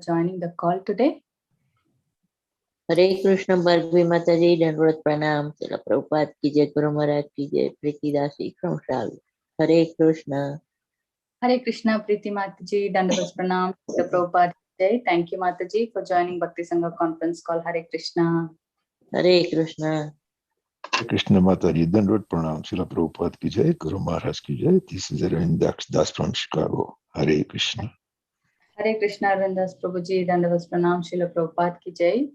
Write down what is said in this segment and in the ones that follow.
joining the call today. Hare Krishna Bhargavi Mataji, Dandvat Pranam, Srila Prabhupada ki jai, Guru Maharaj ki jai, Preeti Dasi from Shravi. Hare Krishna. Hare Krishna, Preeti Mataji, Dandvat Pranam, Srila Prabhupada ki jai. Thank you, Mataji, for joining Bhakti Sangha conference call. Hare Krishna. Hare Krishna. Hare Krishna Mataji, Dandvat Pranam, Srila Prabhupada ki jai, Guru Maharaj ki jai. This is Arvind Das from Chicago. Hare Krishna. Hare Krishna, Arindas Prabhuji, Dandavas Pranam, Srila Prabhupada ki jai.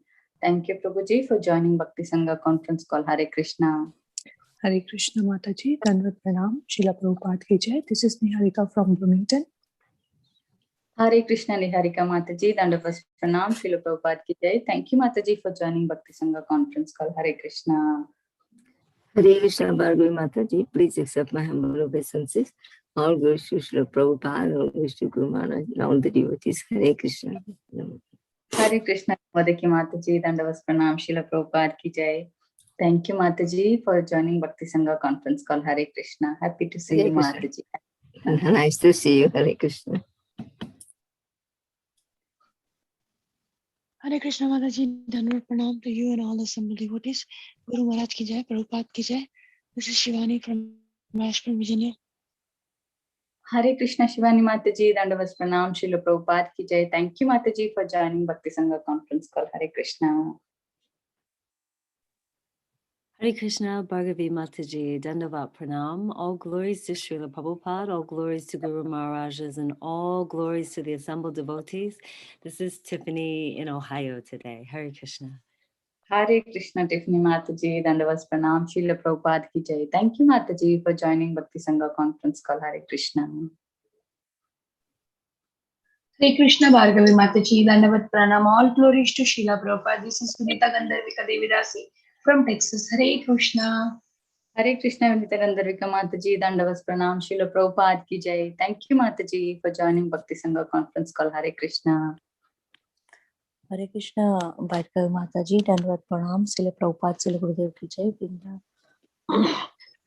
Thank you, Prabhuji, for joining Bhakti Sangha conference call. Hare Krishna. Hare Krishna Mataji, Dandvat Pranam, Srila Prabhupada ki jai. This is Niharika from Bloomington. Hare Krishna, Niharika Mataji, Dandavas Pranam, Srila Prabhupada ki jai. Thank you, Mataji, for joining Bhakti Sangha conference call. Hare Krishna. Hare Krishna Bhargavi Mataji, please accept my humble obeisances. All glories to Srila Prabhupada, all glories to Guru Maharaj, and all the devotees. Hare Krishna. Hare Krishna, Madaki Mataji, Dandavas Pranam, Srila Prabhupada ki jai. Thank you, Mataji, for joining Bhakti Sangha conference call. Hare Krishna. Happy to see you, Mataji. Nice to see you. Hare Krishna. Hare Krishna Mataji, Dandvat Pranam to you and all the assembled devotees. Guru Maharaj ki jai, Prabhupada ki jai. This is Shivani from Ashburn, Virginia. Hare Krishna, Shivani Mataji, Dandavas Pranam, Srila Prabhupada ki jai. Thank you, Mataji, for joining Bhakti Sangha conference call. Hare Krishna. Hare Krishna, Bhargavi Mataji, Dandavat Pranam. All glories to Srila Prabhupada, all glories to Guru Maharajas, and all glories to the assembled devotees. This is Tiffany in Ohio today. Hare Krishna. Hare Krishna, Tiffany Mataji, Dandavas Pranam, Srila Prabhupada ki jai. Thank you, Mataji, for joining Bhakti Sangha conference call. Hare Krishna. Hare Krishna Bhargavi Mataji, Dandavat Pranam. All glories to Srila Prabhupada. This is Sunita Gandharvika Devidasi from Texas. Hare Krishna. Hare Krishna, Vinita Gandharvika Mataji, Dandavas Pranam, Srila Prabhupada ki jai. Thank you, Mataji, for joining Bhakti Sangha conference call. Hare Krishna. Hare Krishna, Bhargavi Mataji, Dandvat Pranam, Srila Prabhupada, Srila Gurudev ki jai.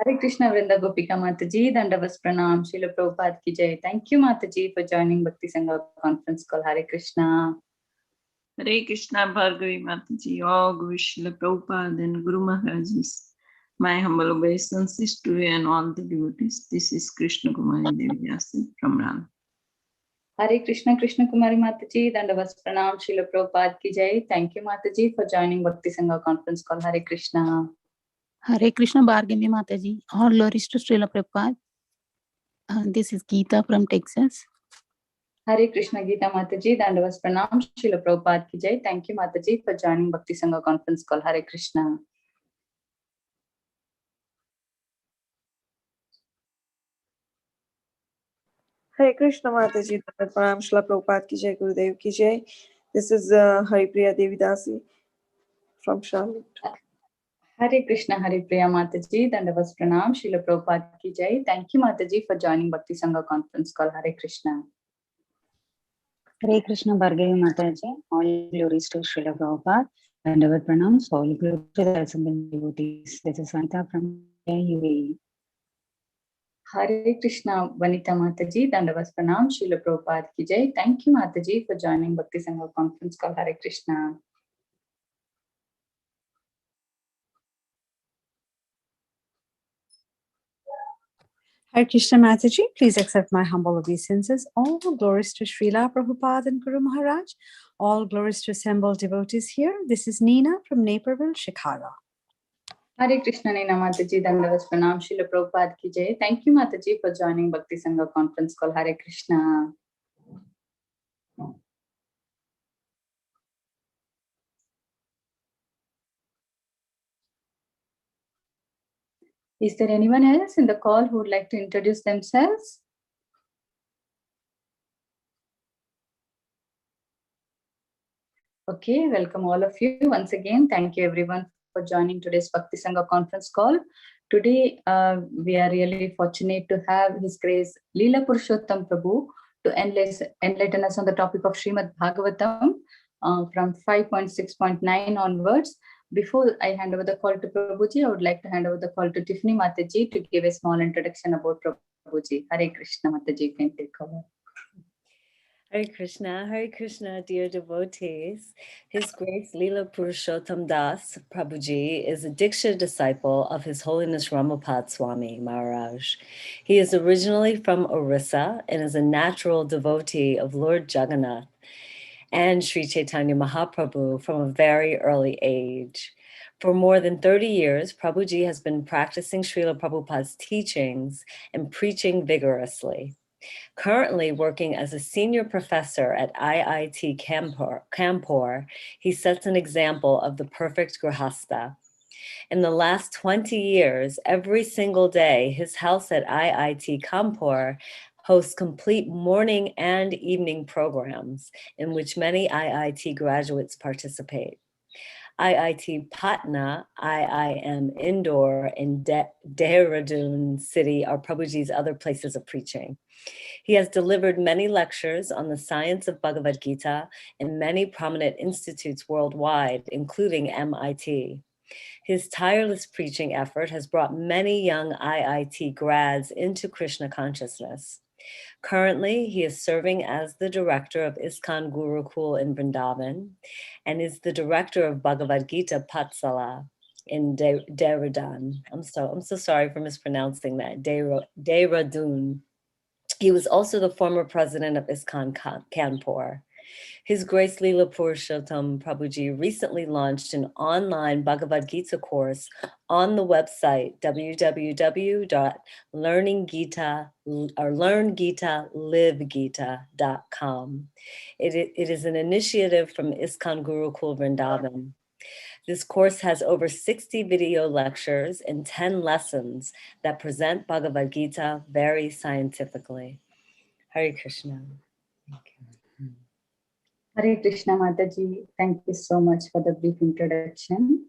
Hare Krishna, Vrinda Gopika Mataji, Dandavas Pranam, Srila Prabhupada ki jai. Thank you, Mataji, for joining Bhakti Sangha conference call. Hare Krishna. Hare Krishna Bhargavi Mataji, all glories Srila Prabhupada and Guru Maharajas. My humble obeisances to you and all the devotees. This is Krishna Kumari Devyasi from Ran. Hare Krishna, Krishna Kumari Mataji, Dandavas Pranam, Srila Prabhupada ki jai. Thank you, Mataji, for joining Bhakti Sangha conference call. Hare Krishna. Hare Krishna Bhargavi Mataji. All glories to Srila Prabhupada. This is Geeta from Texas. Hare Krishna, Geeta Mataji, Dandavas Pranam, Srila Prabhupada ki jai. Thank you, Mataji, for joining Bhakti Sangha conference call. Hare Krishna. Hare Krishna Mataji, Pranam, Srila Prabhupada ki jai, Gurudev ki jai. This is Haripriya Devidasi from Charlotte. Hare Krishna, Haripriya Mataji, Dandavas Pranam, Srila Prabhupada ki jai. Thank you, Mataji, for joining Bhakti Sangha conference call. Hare Krishna. Hare Krishna Bhargavi Mataji, all glories to Srila Prabhupada, Dandavad Pranam, all glories to the assembled devotees. This is Vanita from UAE. Hare Krishna, Vanita Mataji, Dandavas Pranam, Srila Prabhupada ki jai. Thank you, Mataji, for joining Bhakti Sangha conference call. Hare Krishna. Hare Krishna Mataji, please accept my humble obeisances. All glories to Srila Prabhupada and Guru Maharaj. All glories to assembled devotees here. This is Nina from Naperville, Chicago. Hare Krishna, Nina Mataji, Dandavas Pranam, Srila Prabhupada ki jai. Thank you, Mataji, for joining Bhakti Sangha conference call. Hare Krishna. Is there anyone else in the call who would like to introduce themselves? Okay, welcome all of you once again. Thank you everyone for joining today's Bhakti Sangha conference call. Today, we are really fortunate to have His Grace Lila Purushottam Prabhu to enlighten us on the topic of Srimad Bhagavatam from 5.6.9 onwards. Before I hand over the call to Prabhuji, I would like to hand over the call to Tiffany Mataji to give a small introduction about Prabhuji. Hare Krishna Mataji, can take over. Hare Krishna, dear devotees. His Grace Lila Purushottam Das Prabhuji is a Diksha disciple of His Holiness Ramapad Swami Maharaj. He is originally from Orissa and is a natural devotee of Lord Jagannath and Sri Chaitanya Mahaprabhu from a very early age. For more than 30 years, Prabhuji has been practicing Srila Prabhupada's teachings and preaching vigorously. Currently working as a senior professor at IIT Kanpur, he sets an example of the perfect grihastha. In the last 20 years, every single day, his house at IIT Kanpur hosts complete morning and evening programs in which many IIT graduates participate. IIT Patna, IIM Indore, and Dehradun city are Prabhuji's other places of preaching. He has delivered many lectures on the science of Bhagavad Gita in many prominent institutes worldwide, including MIT. His tireless preaching effort has brought many young IIT grads into Krishna consciousness. Currently, he is serving as the director of ISKCON Gurukul in Vrindavan and is the director of Bhagavad Gita Patsala in Dehradun. I'm so sorry for mispronouncing that. Dehradun. He was also the former president of ISKCON Kanpur. His Grace Lila Purushottam Prabhuji recently launched an online Bhagavad Gita course on the website learngita.com. It is an initiative from ISKCON Gurukul Vrindavan. This course has over 60 video lectures and 10 lessons that present Bhagavad Gita very scientifically. Hare Krishna. Hare Krishna Mataji, thank you so much for the brief introduction.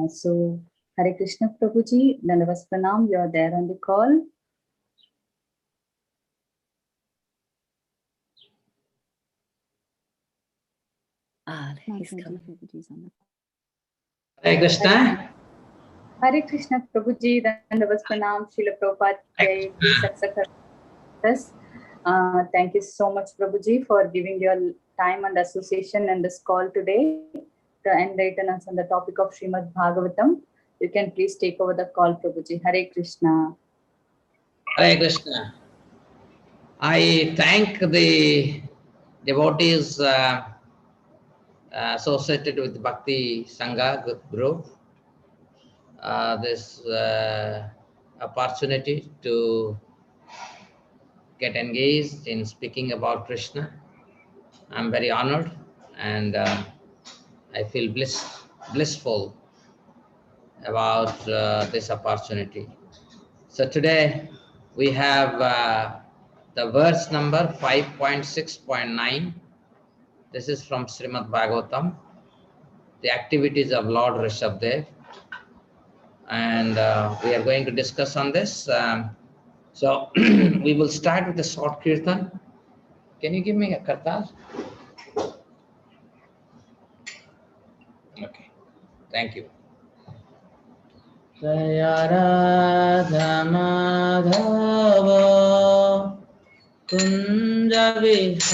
So, Hare Krishna Prabhuji, Dandavas Pranam, you are there on the call. He's coming. Hare Krishna. Hare Krishna Prabhuji, Dandavas Pranam, Srila Prabhupada, Jai, please accept us. Thank you so much, Prabhuji, for giving your time and association in this call today to enlighten us on the topic of Srimad Bhagavatam. You can please take over the call, Prabhuji. Hare Krishna. Hare Krishna. I thank the devotees associated with Bhakti Sangha group this opportunity to get engaged in speaking about Krishna. I'm very honored and I feel blissful about this opportunity. So today we have the verse number 5.6.9. This is from Srimad Bhagavatam, the activities of Lord Prashabdev. And we are going to discuss on this. So we will start with the short kirtan. Can you give me a kartal? Okay, thank you. Jaya Radha Madhava Kunja Vihari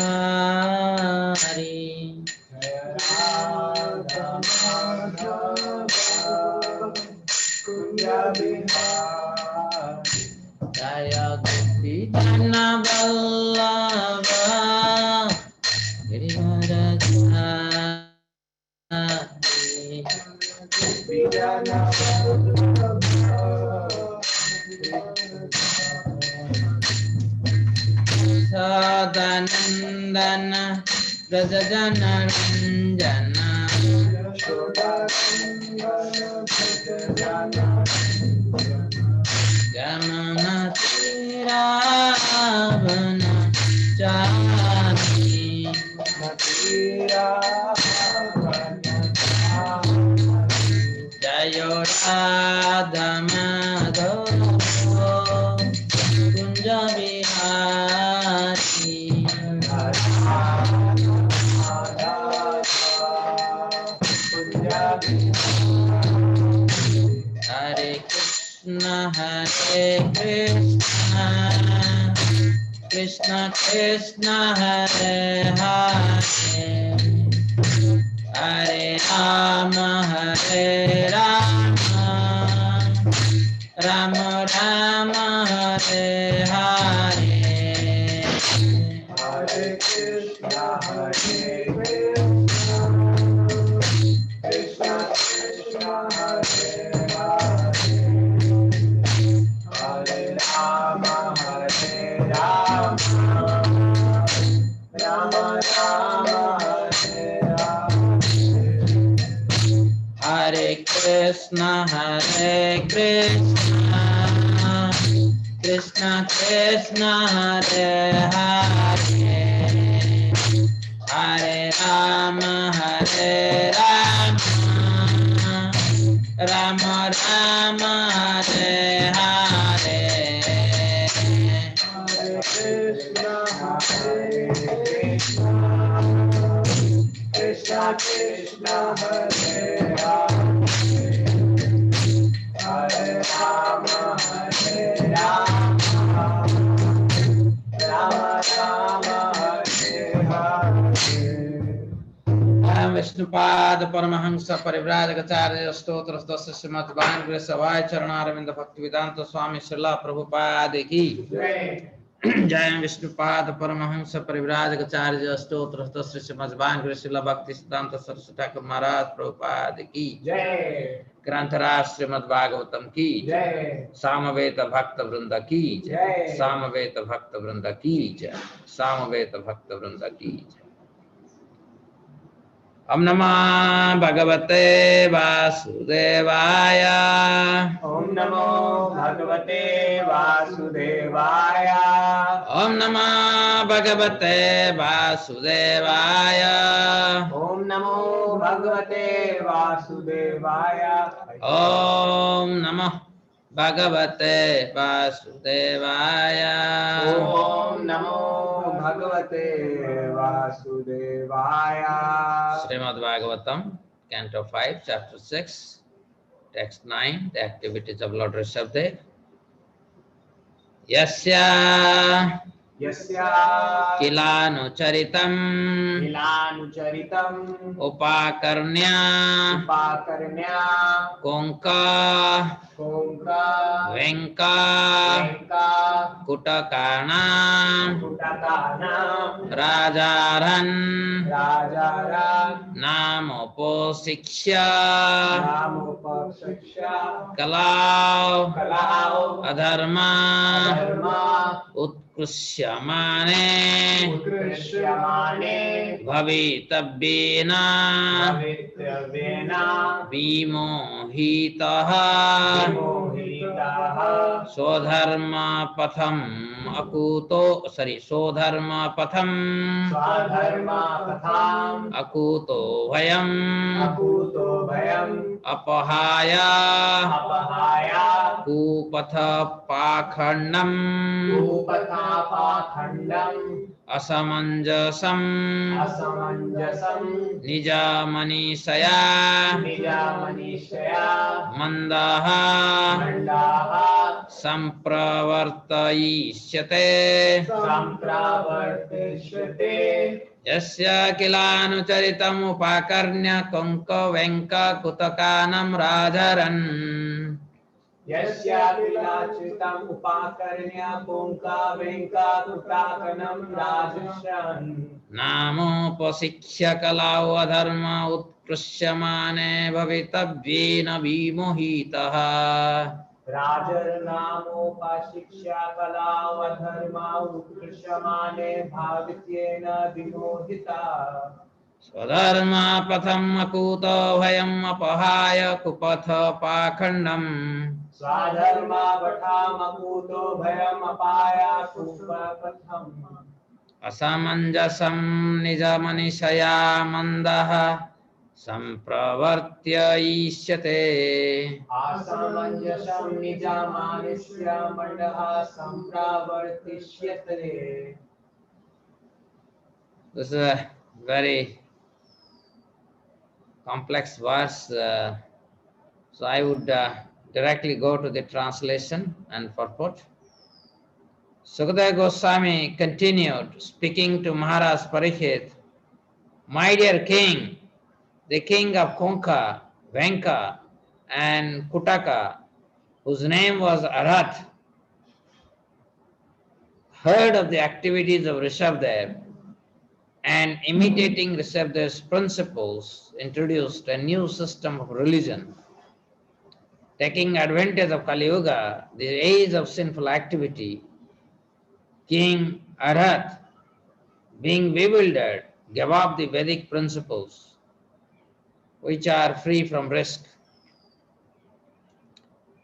Jaya Radha Madhava Kunja Vihari Jaya Gopi Jana Vallabha Giridhara Sadanandana Rajajana Ranjana Jamana Tiravana Chani Jayo Radha Madhava Kunja Vihari Hare Krishna Krishna Krishna Hare Hare, Hare Rama Hare Rama, Rama Rama Hare Hare, Hare Krishna Krishna Krishna Hare Hare, Hare Rama Hare Rama, Rama Rama Hare Hare. Hare Krishna Krishna Krishna Hare Hare, Hare Rama Hare Rama, Rama Rama Hare Hare, Hare Krishna Krishna Krishna Hare Rama, Hare Rama Hare Rama, Rama Rama Hare Hare. Vishnupad Paramahansa Parivrajakacharya Stotra Dasa Srimad Bhagavatam Savai Charanaravindra Bhaktivedanta Swami Srila Prabhupada Ki Jai Vishnupad Paramahansa Parivrajakacharya Stotra Dasa Srimad Bhagavatam Srila Bhaktivedanta Saraswati Thakur Maharaj Prabhupada Ki Jai, Grantaraj Srimad Bhagavatam Ki Jai, Samaveta Bhakta Vrinda Ki Jai, Samaveta Bhakta Vrinda Ki Jai, Samaveta Bhakta Vrinda Ki Jai. Om Namo Bhagavate Vasudevaya. Om Namo Bhagavate Vasudevaya. Om Namo Bhagavate Vasudevaya. Om Namo Bhagavate Vasudevaya. Om Namo Bhagavate Vasudevaya. Om Namo Bhagavate Vasudevaya. Srimad Bhagavatam, Canto 5, Chapter 6, Text 9, the activities of Lord Prashabdev. Yasya Kilanucharitam Upakarnya Konka Venka Kutakana Rajaran Namoposiksha Kalau Adharma Utkrishyamane Bhavitavyena Vimohitaha Swadharma Patham Swadharma Patham Akuto Bhayam Apahaya Kupatha Pakhandam Asamanjasam Nijamanisaya Mandaha Sampravartayishyate Yasya Kilanucharitam Upakarnya Konka Venka Kutakanam Rajaran Yasya Kilachitam Upakarnya Konka Venka Kutakanam Rajashan Namo Pasiksha Kalau Adharma Utkrishyamane Bhavitavyena Vimohitaha Rajar Namo Pasiksha Kalau Adharma Utkrishyamane Bhavityena Vimohita Swadharma Patham Akuto Bhayam Apahaya Kupatha Pakhandam Swadharma Patham Akuto Bhayam Apaya Kupapatham Asamanjasam Nijamanisaya Mandaha Sampravartya Ishyate Asamanjasam Nijamanisya Mandaha Sampravartishyate. This is a very complex verse, so I would directly go to the translation and purport. Sukadeva Goswami continued speaking to Maharaj Parikshit, "My dear king, the king of Konka, Venka and Kutaka, whose name was Arath, heard of the activities of Rishabdev and imitating Rishabdev's principles introduced a new system of religion. Taking advantage of Kali Yuga, the age of sinful activity, King Arath, being bewildered, gave up the Vedic principles, which are free from risk,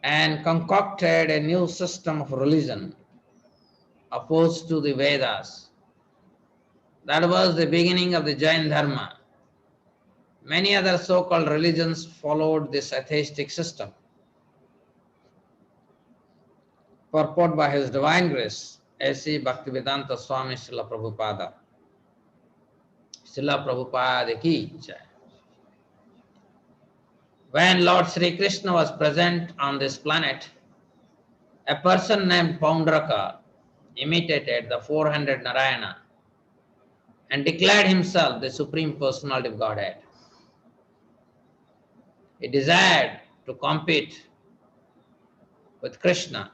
and concocted a new system of religion opposed to the Vedas. That was the beginning of the Jain Dharma. Many other so-called religions followed this atheistic system. Purport by His Divine Grace, A.C. Bhaktivedanta Swami Srila Prabhupada. Srila Prabhupada ki jai. When Lord Sri Krishna was present on this planet, a person named Paundraka imitated the 400 Narayana and declared himself the Supreme Personality of Godhead. He desired to compete with Krishna.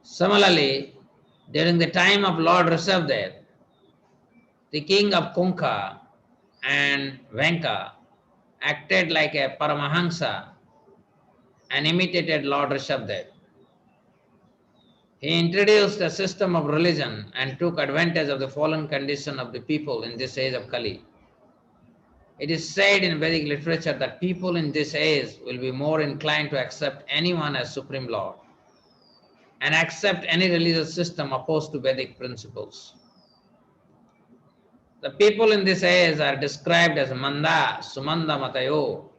Similarly, during the time of Lord Rishabdev, the king of Kunka and Venka acted like a Paramahansa and imitated Lord Rishabdev. He introduced a system of religion and took advantage of the fallen condition of the people in this age of Kali. It is said in Vedic literature that people in this age will be more inclined to accept anyone as Supreme Lord and accept any religious system opposed to Vedic principles. The people in this age are described as Manda, Sumanda Matayo.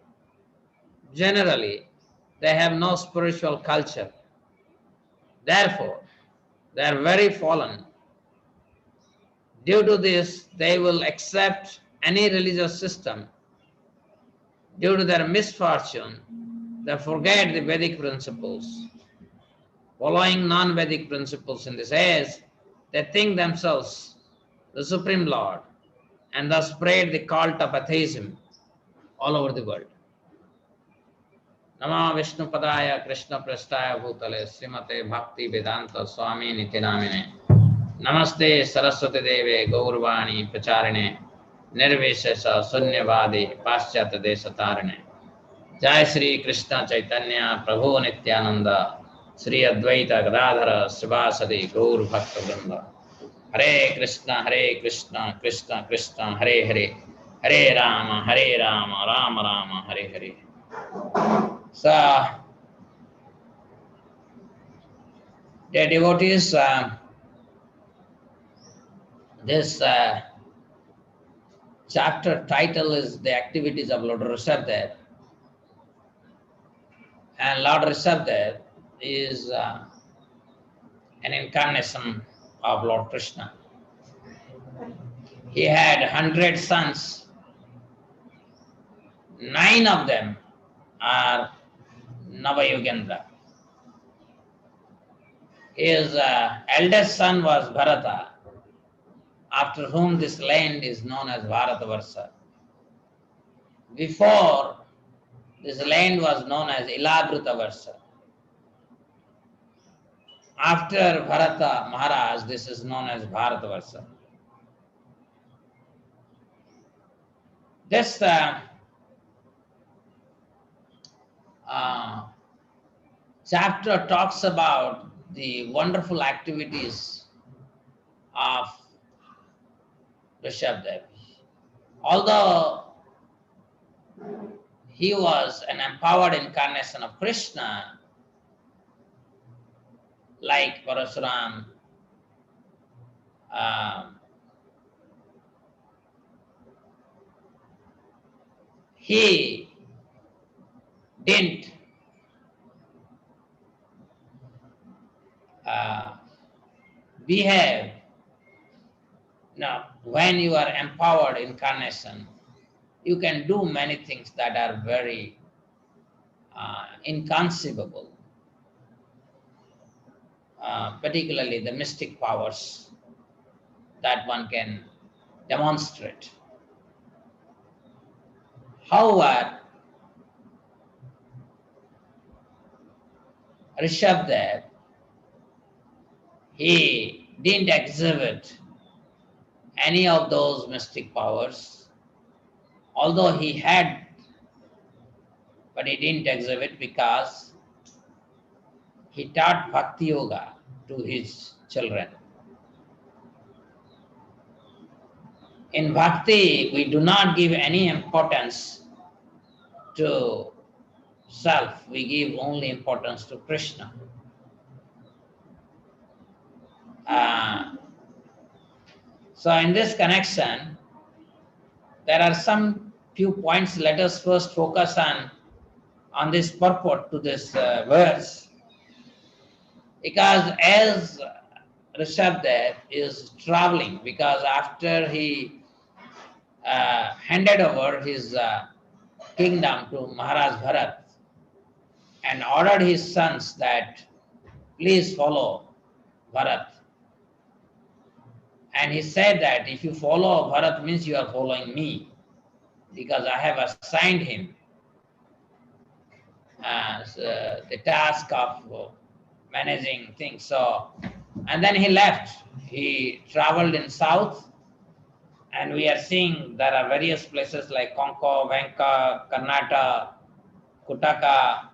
Generally, they have no spiritual culture. Therefore, they are very fallen. Due to this, they will accept any religious system. Due to their misfortune, they forget the Vedic principles. Following non-Vedic principles in this age, they think themselves the Supreme Lord and thus spread the cult of atheism all over the world. Nama Vishnu Padaya Krishna Prasthaya Bhutale Srimate Bhakti Vedanta Swami Nitinamine Namaste Saraswati Deve Gaurvani Pacharine Nirvishesa Sunyavadi Paschat Desatarine Jai Sri Krishna Chaitanya Prabhu Nityananda Sri Advaita Gadadhara Srivasadi Gaur Bhakta Vrinda Hare Krishna Krishna Krishna Hare Hare Hare Rama Rama Rama Hare Hare. So, dear devotees, this chapter title is The Activities of Lord Rishabdev. And Lord Rishabdev is an incarnation of Lord Krishna. He had 100 sons. 9 of them are Navayogendra. His eldest son was Bharata, after whom this land is known as Bharatavarsha. Before, this land was known as Ilabrutavarsha. After Bharata Maharaj, this is known as Bharatavarsha. This chapter talks about the wonderful activities of Prashabdev. Although he was an empowered incarnation of Krishna, like Parashuram, he didn't behave. Now, when you are empowered incarnation, you can do many things that are very inconceivable. particularly the mystic powers that one can demonstrate. However, Prashabdev, he didn't exhibit any of those mystic powers, although he had, but he didn't exhibit because he taught Bhakti Yoga to his children. In Bhakti, we do not give any importance to self, we give only importance to Krishna. So in this connection, there are some few points. Let us first focus on this purport to this verse, because as Prashabdev is traveling, because after he handed over his kingdom to Maharaj Bharat and ordered his sons that please follow Bharat, and he said that if you follow Bharat means you are following me, because I have assigned him the task of managing things. So, and then he left. He traveled in south, and we are seeing there are various places like Konko, Venka, Karnataka, Kutaka.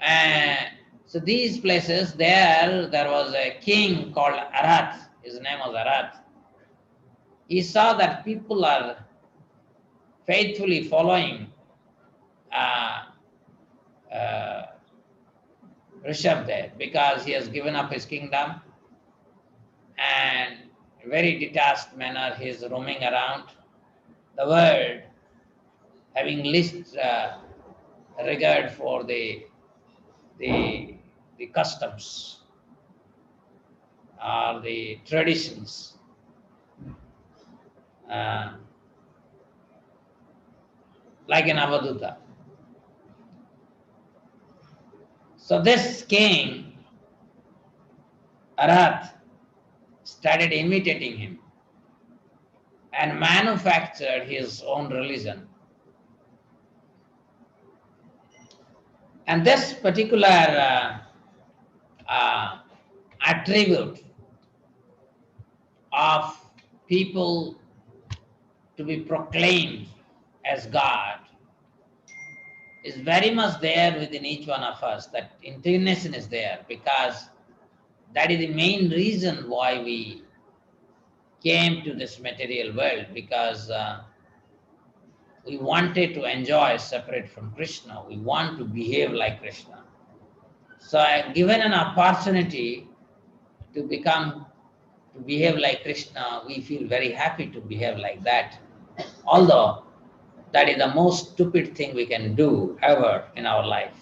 And so these places, there was a king called Arath. His name was Arath. He saw that people are faithfully following Prashabdev because he has given up his kingdom, and very detached manner he is roaming around the world, having least regard for the customs or the traditions. Like in Avaduta. So this king, Arath, started imitating him and manufactured his own religion. And this particular attribute of people to be proclaimed as God is very much there within each one of us. That inclination is there, because that is the main reason why we came to this material world, because we wanted to enjoy separate from Krishna. We want to behave like Krishna. So given an opportunity to behave like Krishna, we feel very happy to behave like that. Although that is the most stupid thing we can do ever in our life.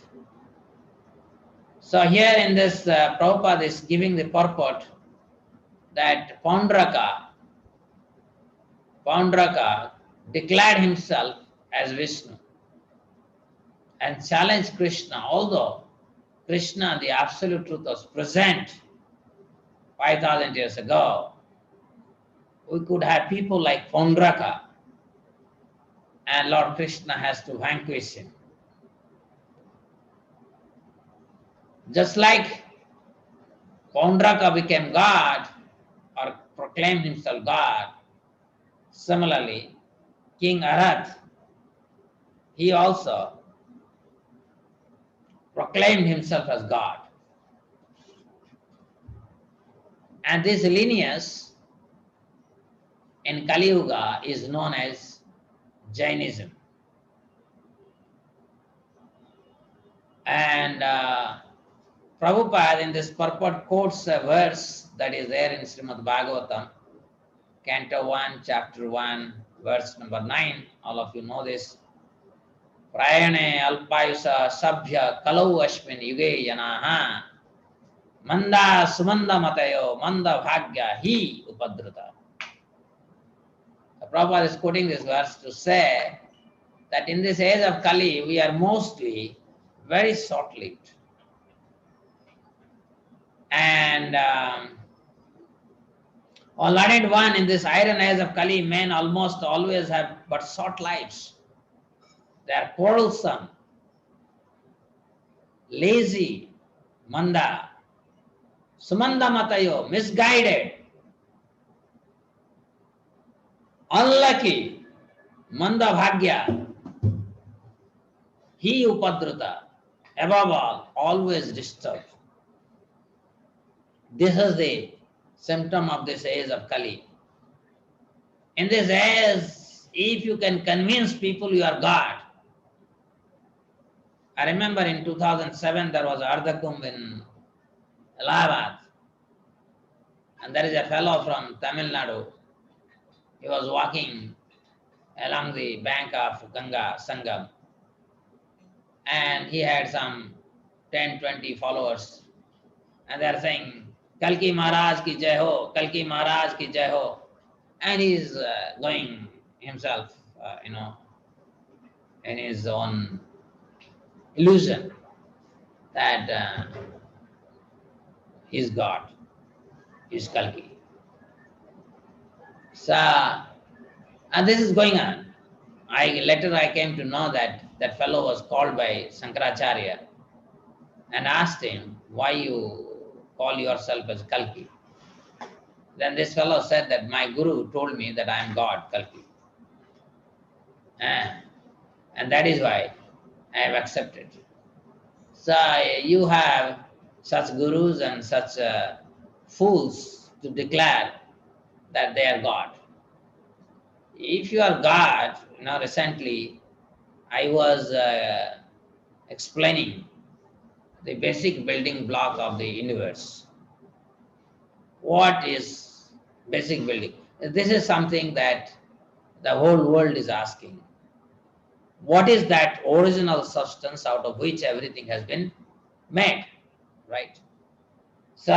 So here in this, Prabhupada is giving the purport that Paundraka declared himself as Vishnu and challenged Krishna, although Krishna, the absolute truth, was present 5,000 years ago. We could have people like Paundraka, and Lord Krishna has to vanquish him. Just like Paundraka became God or proclaimed himself God, similarly, King Arath, he also proclaimed himself as God. And this lineage in Kali Yuga is known as Jainism. And Prabhupada in this purport quotes a verse that is there in Srimad Bhagavatam, Canto 1, Chapter 1, verse number 9. All of you know this. Prayane alpayusa sabhya kalau ashmin yuge yanaha manda sumanda matayo manda bhagya hi upadruta. Prabhupada is quoting this verse to say that in this age of Kali, we are mostly very short-lived. And on learned one, in this iron age of Kali, men almost always have but short lives. They are quarrelsome, lazy, manda, sumanda matayo, misguided, unlucky, manda bhagya, he upadruta, above all, always disturbed. This is the symptom of this age of Kali. In this age, if you can convince people you are God. I remember in 2007 there was Ardha Kumbh in Allahabad, and there is a fellow from Tamil Nadu. He was walking along the bank of Ganga Sangam, and he had some 10-20 followers, and they are saying, Kalki Maharaj ki jai ho, Kalki Maharaj ki jai ho. And he is going himself, in his own illusion that he is God, he is Kalki. So, and this is going on. Later I came to know that that fellow was called by Shankaracharya and asked him, why you call yourself as Kalki? Then this fellow said that my guru told me that I am God, Kalki. And that is why I have accepted. So you have such gurus and such fools to declare that they are God. If you are God, recently I was explaining the basic building block of the universe. What is basic building? This is something that the whole world is asking. What is that original substance out of which everything has been made, right? So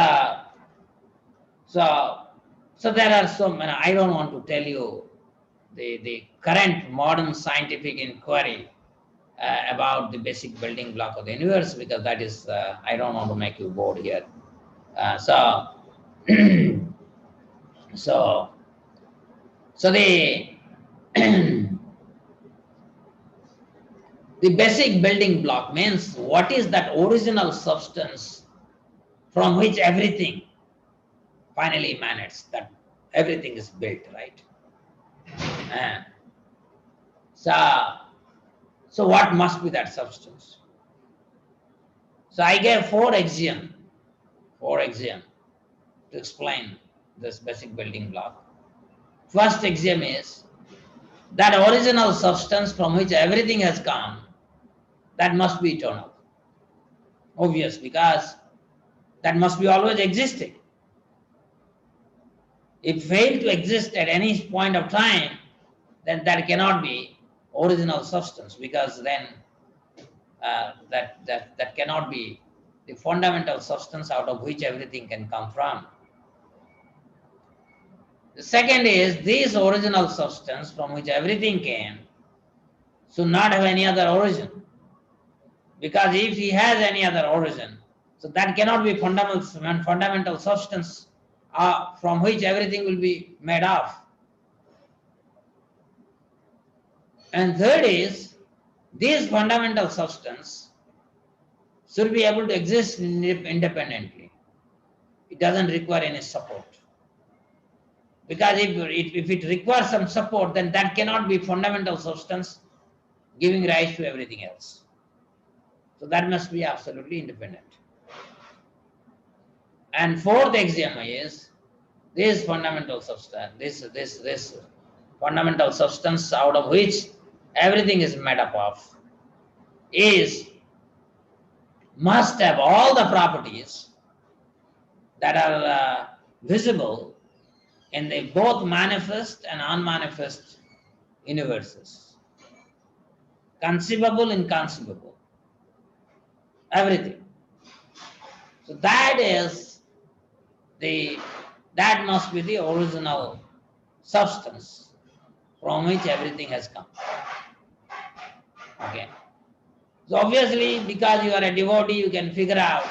there are so many. I don't want to tell you the current modern scientific inquiry about the basic building block of the universe, because that is, I don't want to make you bored here. So the the basic building block means what is that original substance from which everything finally emanates, that everything is built, right? So what must be that substance? So I gave four axioms to explain this basic building block. First axiom is that original substance from which everything has come, that must be eternal. Obvious, because that must be always existing. If failed to exist at any point of time, then that cannot be original substance, because then that cannot be the fundamental substance out of which everything can come from. The second is this original substance from which everything came should not have any other origin, because if he has any other origin, so that cannot be fundamental substance from which everything will be made of. And third is this fundamental substance should be able to exist independently. It doesn't require any support. Because if it requires some support, then that cannot be fundamental substance giving rise to everything else. So that must be absolutely independent. And fourth axiom is this fundamental substance, this fundamental substance out of which everything is made up of, must have all the properties that are visible in the both manifest and unmanifest universes. Conceivable, inconceivable, everything. So that must be the original substance from which everything has come. Okay. So obviously, because you are a devotee, you can figure out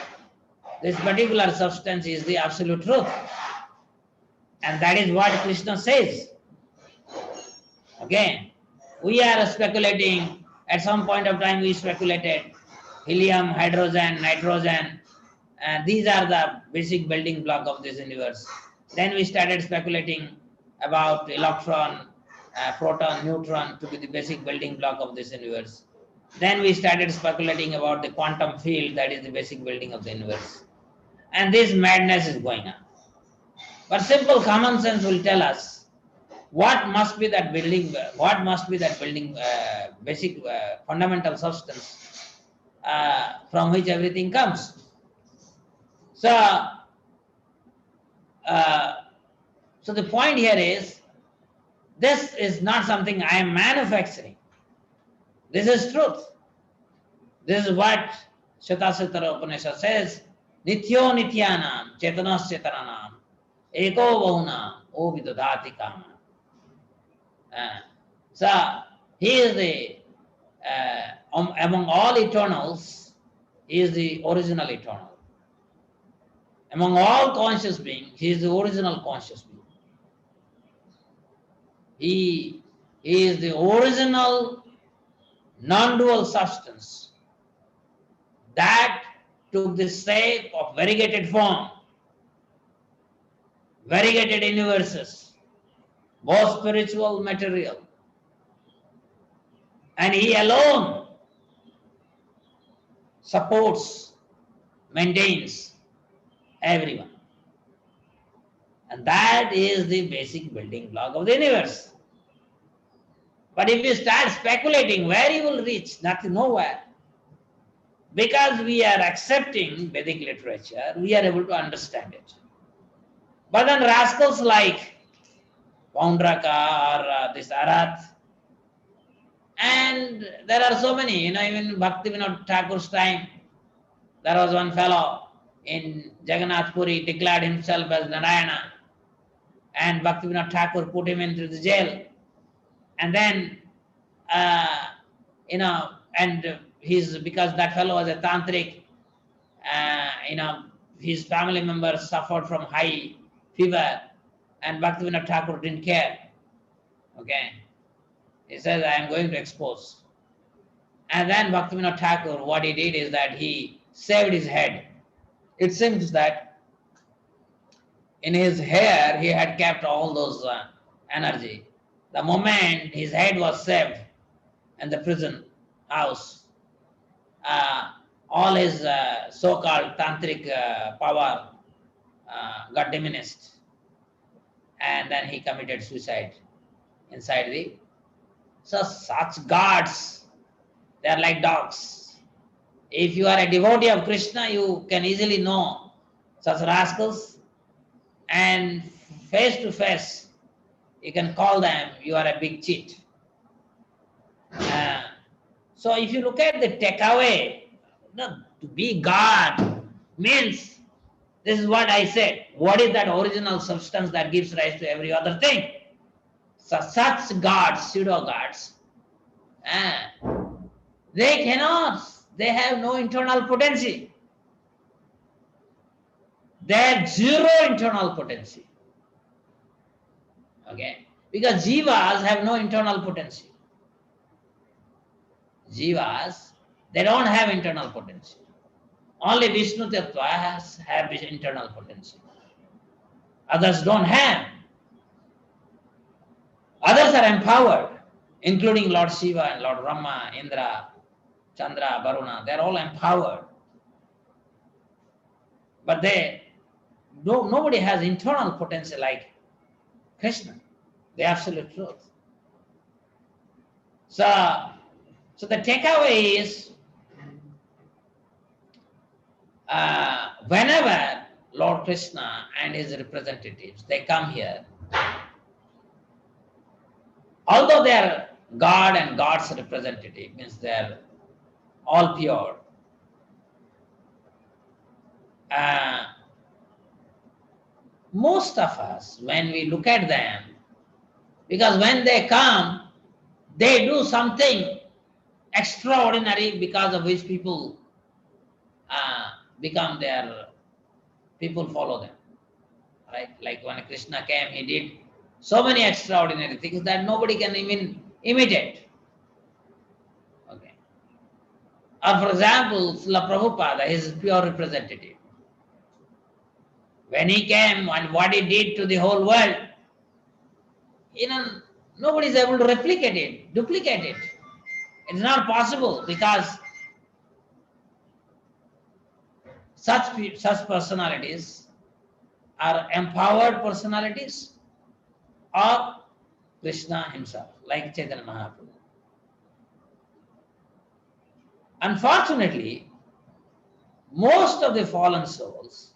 this particular substance is the absolute truth. And that is what Krishna says. Again, we are speculating. At some point of time we speculated helium, hydrogen, nitrogen, and these are the basic building block of this universe. Then we started speculating about electron, proton, neutron to be the basic building block of this universe. Then we started speculating about the quantum field, that is the basic building of the universe. And this madness is going on. But simple common sense will tell us what must be that building, basic fundamental substance from which everything comes. So, so the point here is, this is not something I am manufacturing. This is truth. This is what Shatasutara Upanishad says, Nityo Nityanam, Chetanas Chetananam, Eko Bahunam, O Vidadhati Kama. So, he is the, among all eternals, he is the original eternal. Among all conscious beings, he is the original conscious being. He is the original non-dual substance that took the shape of variegated form, variegated universes, both spiritual, material. And he alone supports, maintains everyone. And that is the basic building block of the universe. But if you start speculating where you will reach, nothing, nowhere. Because we are accepting Vedic literature, we are able to understand it. But then rascals like Paundraka or this Arath, and there are so many, even Bhakti Vinod Thakur's time, there was one fellow in Jagannath Puri declared himself as Narayana, and Bhakti Vinod Thakur put him into the jail. And then, and because that fellow was a tantric, his family members suffered from high fever, and Bhakti Vinod Thakur didn't care. Okay. He says, I am going to expose. And then Bhakti Vinod Thakur, what he did is that he shaved his head. It seems that in his hair, he had kept all those energy. The moment his head was shaved in the prison house, all his so-called tantric power got diminished. And then he committed suicide inside the... So such gods, they are like dogs. If you are a devotee of Krishna, you can easily know such rascals, and face to face, you can call them, you are a big cheat. So if you look at the takeaway, to be God means, this is what I said, what is that original substance that gives rise to every other thing? So such gods, pseudo-gods, they cannot, they have no internal potency. They have zero internal potency. Okay? Because jivas have no internal potency. Jivas, they don't have internal potency. Only Vishnu Tattva have internal potency. Others don't have. Others are empowered, including Lord Shiva and Lord Brahma, Indra, Chandra, Varuna. They're all empowered. But nobody has internal potency like Krishna, the absolute truth. So the takeaway is, whenever Lord Krishna and his representatives, they come here, although they are God and God's representative, means they are all pure, most of us, when we look at them, because when they come, they do something extraordinary because of which people become their people follow them. Right? Like when Krishna came, he did so many extraordinary things that nobody can even imitate. Okay. Or for example, Srila Prabhupada, his pure representative. When he came and what he did to the whole world, nobody is able to replicate it, duplicate it. It's not possible because such personalities are empowered personalities or Krishna himself, like Chaitanya Mahaprabhu. Unfortunately, most of the fallen souls,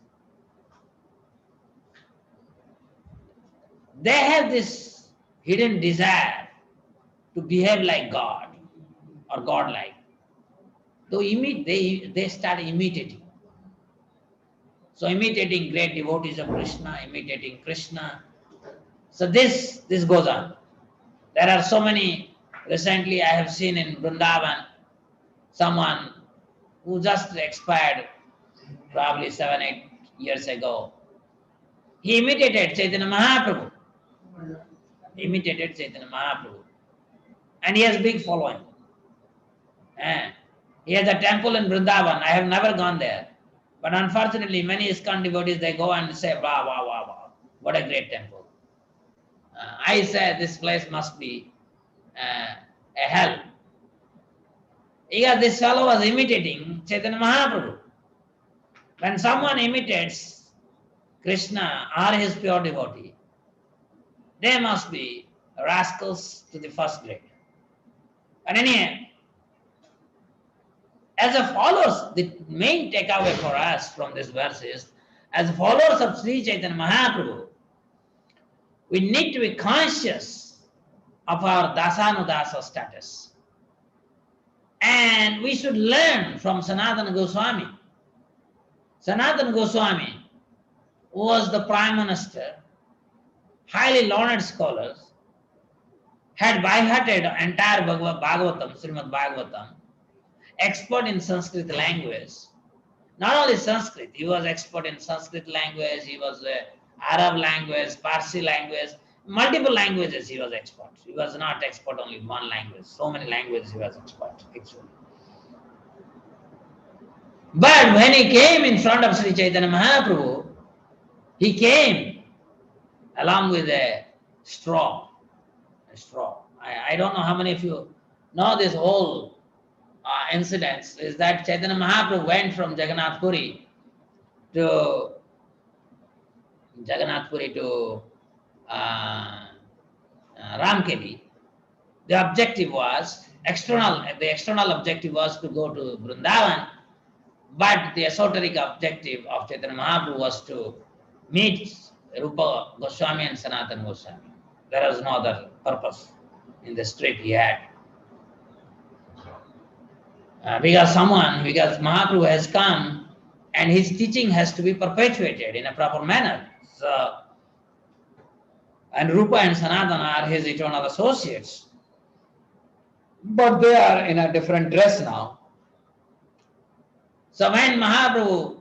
they have this hidden desire to behave like God or God-like. They start imitating. So imitating great devotees of Krishna, imitating Krishna. So this goes on. There are so many. Recently I have seen in Vrindavan someone who just expired probably 7-8 years ago. He imitated Chaitanya Mahaprabhu. And he has big following. He has a temple in Vrindavan. I have never gone there. But unfortunately, many ISKCON devotees, they go and say, wow, wow, wow, wow, what a great temple. I say this place must be a hell. Because this fellow was imitating Chaitanya Mahaprabhu. When someone imitates Krishna or his pure devotee, they must be rascals to the first grade. And anyhow, as a followers, the main takeaway for us from this verse is, as followers of Sri Chaitanya Mahaprabhu, we need to be conscious of our dasanudasa status. And we should learn from Sanatana Goswami. Sanatana Goswami was the prime minister, highly learned scholars, had by-hearted entire Bhagavatam, Srimad Bhagavatam, expert in Sanskrit language. Not only Sanskrit, he was expert in Sanskrit language, he was Arab language, Parsi language, multiple languages he was expert. He was not expert only one language, so many languages he was expert actually. But when he came in front of Sri Chaitanya Mahaprabhu, he came along with a straw. I don't know how many of you know this whole incident, is that Chaitanya Mahaprabhu went from Jagannath Puri to Ramkeli. The objective was the external objective was to go to Vrindavan, but the esoteric objective of Chaitanya Mahaprabhu was to meet Rupa Goswami and Sanatana Goswami. There was no other purpose in this trip he had. Because Mahaprabhu has come and his teaching has to be perpetuated in a proper manner. So, and Rupa and Sanatana are his eternal associates. But they are in a different dress now. So when Mahaprabhu,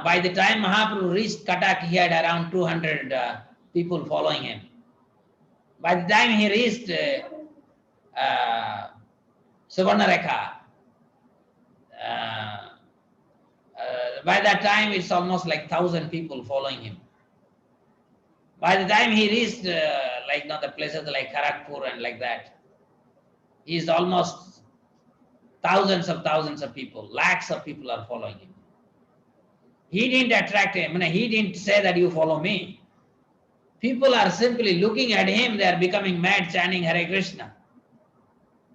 by the time Mahaprabhu reached Cuttack, he had around 200 people following him. By the time he reached Suvarnarekha, by that time it's almost like 1,000 people following him. By the time he reached the places like Kharagpur and like that, he's almost thousands of people, lakhs of people are following him. He didn't attract him. He didn't say that you follow me. People are simply looking at him, they are becoming mad, chanting Hare Krishna.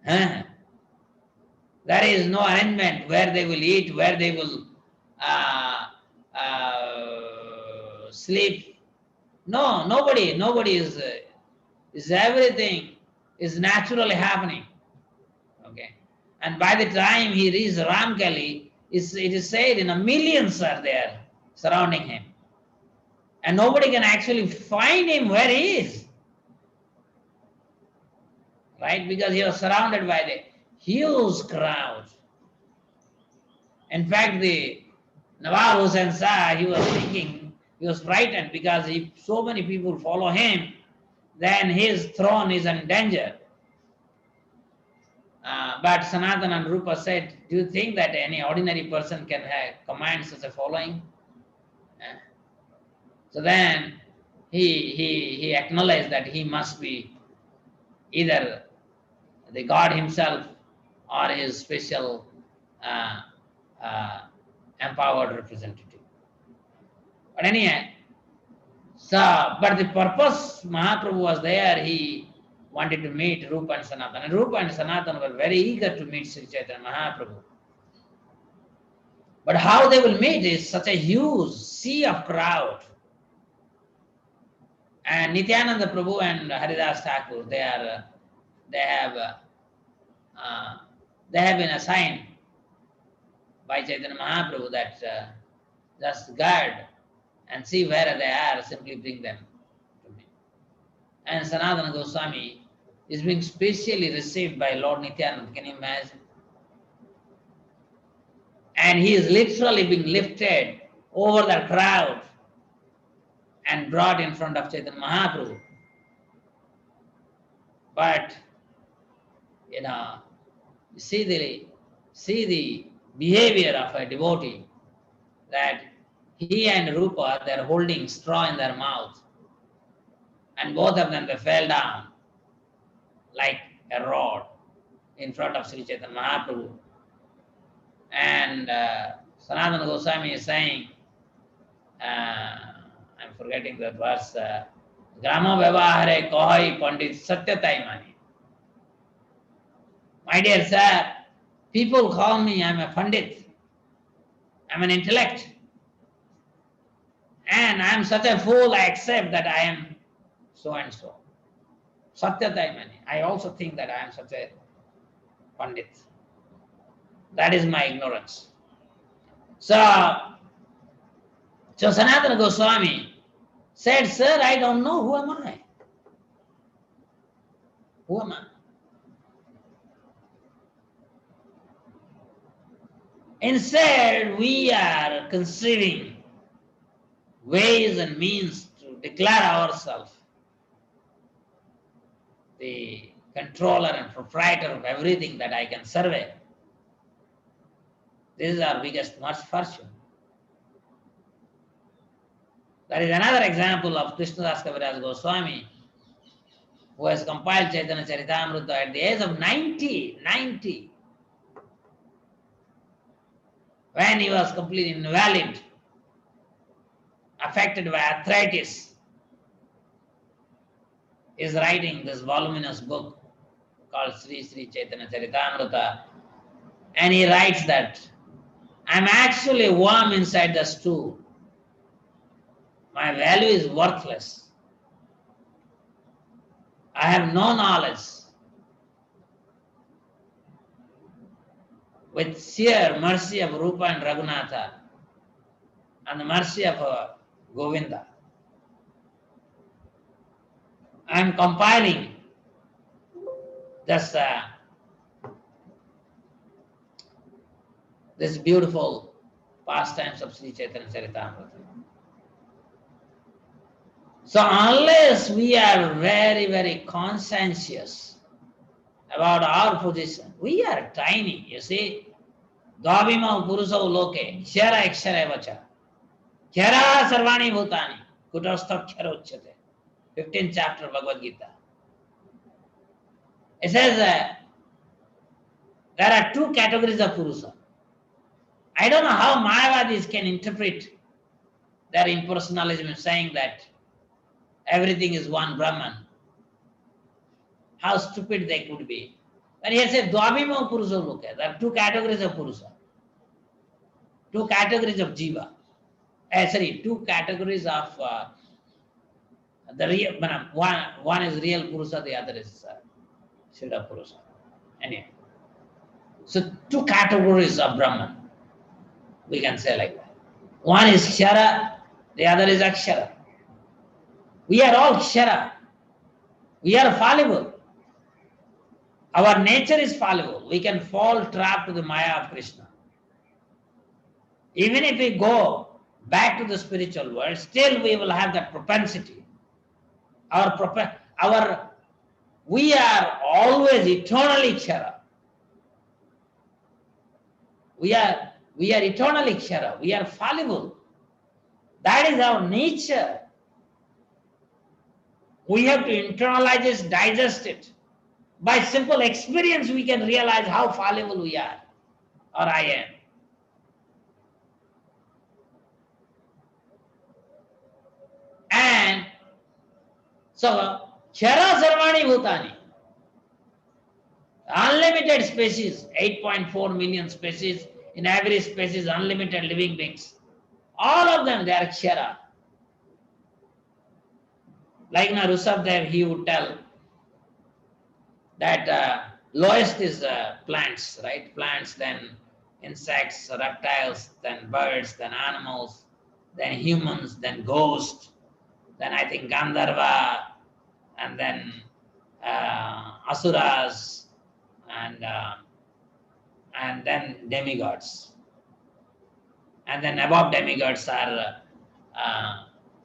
There is no arrangement where they will eat, where they will sleep. No, nobody is everything is naturally happening. Okay. And by the time he reaches Ramkali, it is said millions are there surrounding him. And nobody can actually find him where he is. Right? Because he was surrounded by the huge crowd. In fact, the Nawab Hussain Shah, he was thinking, he was frightened because if so many people follow him, then his throne is in danger. But Sanatana and Rupa said, do you think that any ordinary person can command such a following? So then he acknowledged that he must be either the God himself or his special empowered representative. But anyway, but the purpose Mahaprabhu was there, he wanted to meet Rupa and Sanatana. And Rupa and Sanatana were very eager to meet Sri Chaitanya Mahaprabhu. But how they will meet is such a huge sea of crowd. And Nityananda Prabhu and Haridas Thakur, they have been assigned by Chaitanya Mahaprabhu that just guard and see where they are, simply bring them to me. And Sanatana Goswami is being specially received by Lord Nityananda. Can you imagine? And he is literally being lifted over the crowd and brought in front of Chaitanya Mahaprabhu. But you see the behavior of a devotee, that he and Rupa, they're holding straw in their mouth, and both of them, they fell down like a rod in front of Sri Chaitanya Mahaprabhu. And Sanatana Goswami is saying, I'm forgetting that verse, Grama Vyavahare Kohai Pandit Satyatai Mani. My dear sir, people call me, I'm a Pandit, I'm an intellect, and I'm such a fool, I accept that I am so and so. Satyatai Mani. I also think that I am such a Pandit. That is my ignorance. So Sanatana Goswami said, sir, I don't know, who am I? Who am I? Instead, we are conceiving ways and means to declare ourselves the controller and proprietor of everything that I can survey. This is our biggest misfortune. That is another example of Krishnadas Kaviraj Goswami, who has compiled Chaitanya Charitamrita at the age of 90, when he was completely invalid, affected by arthritis, is writing this voluminous book called Sri Sri Chaitanya Charitamrita, and he writes that I'm actually a worm inside the stool. My value is worthless. I have no knowledge. With sheer mercy of Rupa and Raghunatha and the mercy of Govinda, I am compiling this beautiful pastimes of Sri Chaitanya Charitamrita. So unless we are very, very conscientious about our position, we are tiny, you see. Dvabhima purusau loke, kshara akshara vacha, kshara sarvani bhutani, kutastha kshara uchyate. 15th chapter of Bhagavad Gita. It says there are two categories of purusa. I don't know how Mayavadis can interpret their impersonalism saying that everything is one Brahman. How stupid they could be. But he said, Dvabhima Purusa Loka. There are two categories of Purusa. Two categories of Jiva. Two categories of the real, one is real Purusa, the other is Siddha Purusa. Anyway. So two categories of Brahman. We can say like that. One is Kshara, the other is Akshara. We are all Kshara. We are fallible. Our nature is fallible. We can fall trapped to the Maya of Krishna. Even if we go back to the spiritual world, still we will have that propensity. We are always eternally Kshara. We are eternally Kshara. We are fallible. That is our nature. We have to internalize it, digest it. By simple experience, we can realize how fallible we are, or I am. And so, Kshara Sarvani Bhutani, unlimited species, 8.4 million species, in every species, unlimited living beings. All of them, they are Kshara. Like Prashabdev, he would tell that lowest is plants, right? Plants, then insects, reptiles, then birds, then animals, then humans, then ghosts, then I think Gandharva, and then asuras, and then demigods. And then above demigods are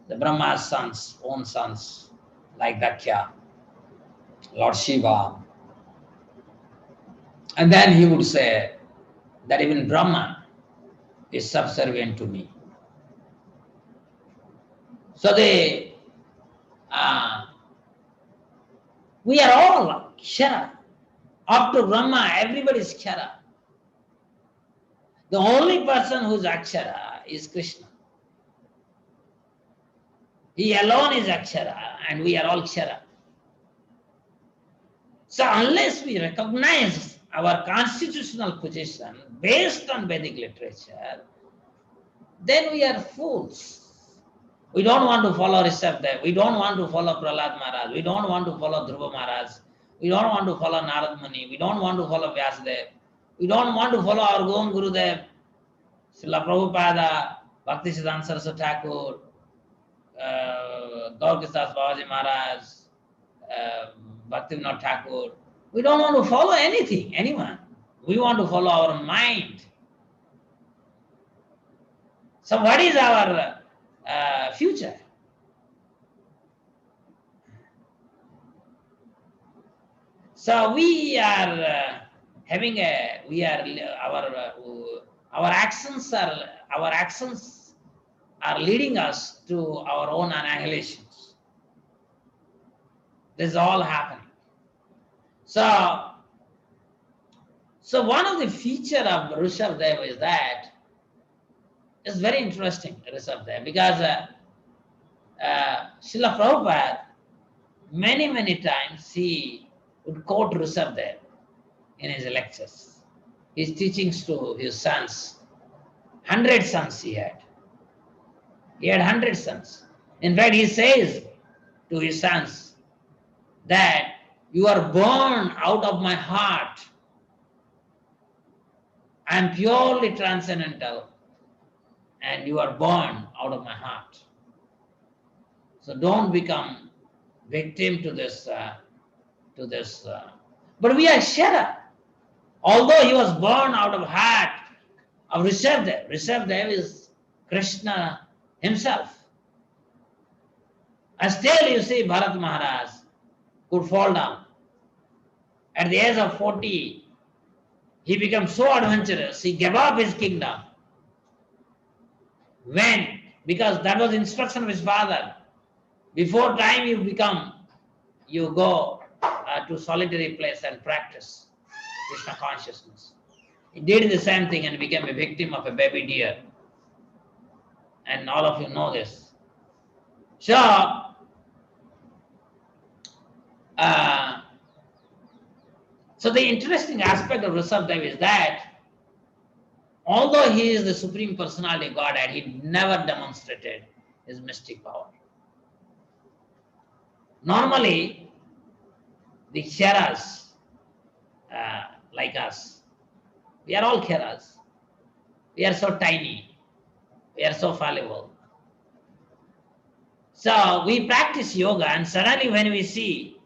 the Brahma's sons, own sons, like Dakya, Lord Shiva. And then he would say that even Brahman is subservient to me. So we are all Kshara. Up to Brahma, everybody is Kshara. The only person who is Akshara is Krishna. He alone is Akshara, and we are all Kshara. So unless we recognize our constitutional position based on Vedic literature, then we are fools. We don't want to follow Prashabdev. We don't want to follow Prahlad Maharaj. We don't want to follow Dhruva Maharaj. We don't want to follow Narad Muni. We don't want to follow Vyasadev. We don't want to follow our own Gurudev, Srila Prabhupada, Bhaktisiddhanta Saraswati Thakur, Gaurkistas Babaji Maharaj, Bhaktivinoda Thakur. We don't want to follow anything, anyone. We want to follow our mind. So what is our future? So we are our actions are leading us to our own annihilations. This is all happening. So one of the feature of Prashabdev is that it's very interesting, Prashabdev, because Srila Prabhupada many times he would quote Prashabdev in his lectures, his teachings to his sons. 100 sons he had. He had 100 sons. In fact, he says to his sons that you are born out of my heart. I am purely transcendental, and you are born out of my heart. So don't become victim to this. But we are Kshara. Although he was born out of heart of Prashabdev. Prashabdev is Krishna himself. And still you see Bharat Maharaj could fall down. At the age of 40, he became so adventurous, he gave up his kingdom. When? Because that was instruction of his father. Before time you go to solitary place and practice Krishna consciousness. He did the same thing and became a victim of a baby deer. And all of you know this. So, the interesting aspect of Prashabdev is that although he is the Supreme Personality of Godhead, he never demonstrated his mystic power. Normally, the Ksharas, like us, we are all Ksharas. We are so tiny. We are so fallible. So we practice yoga, and suddenly when we see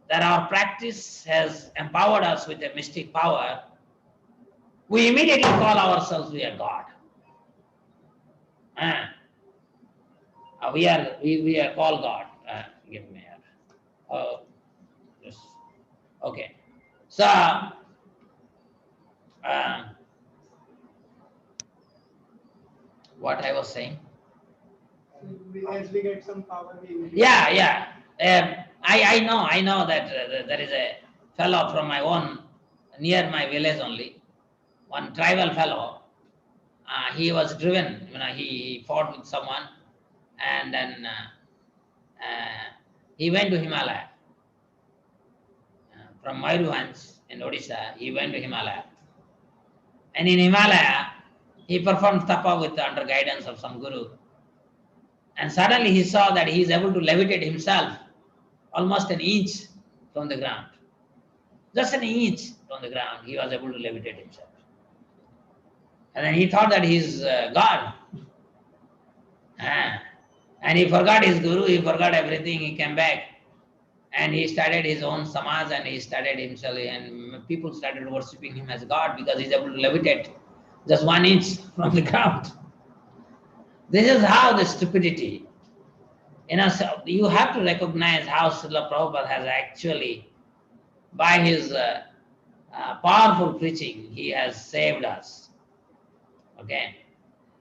that our practice has empowered us with a mystic power, we immediately call ourselves we are God. We are called God. Give me here. Oh, yes. Okay. So, what I was saying? As we get some power, we will. Yeah. I know that there is a fellow from my own, near my village only, one tribal fellow. He was driven, he fought with someone, and then he went to Himalaya. From Mayurvanch in Odisha, he went to Himalaya. And in Himalaya, he performed tapa with under guidance of some guru. And suddenly he saw that he is able to levitate himself almost an inch from the ground. Just an inch from the ground, he was able to levitate himself. And then he thought that he is God. And he forgot his guru, he forgot everything, he came back. And he started his own samaj, and he started himself, and people started worshipping him as God because he's able to levitate just 1 inch from the ground. This is how the stupidity. So you have to recognize how Srila Prabhupada has actually, by his powerful preaching, he has saved us. Okay.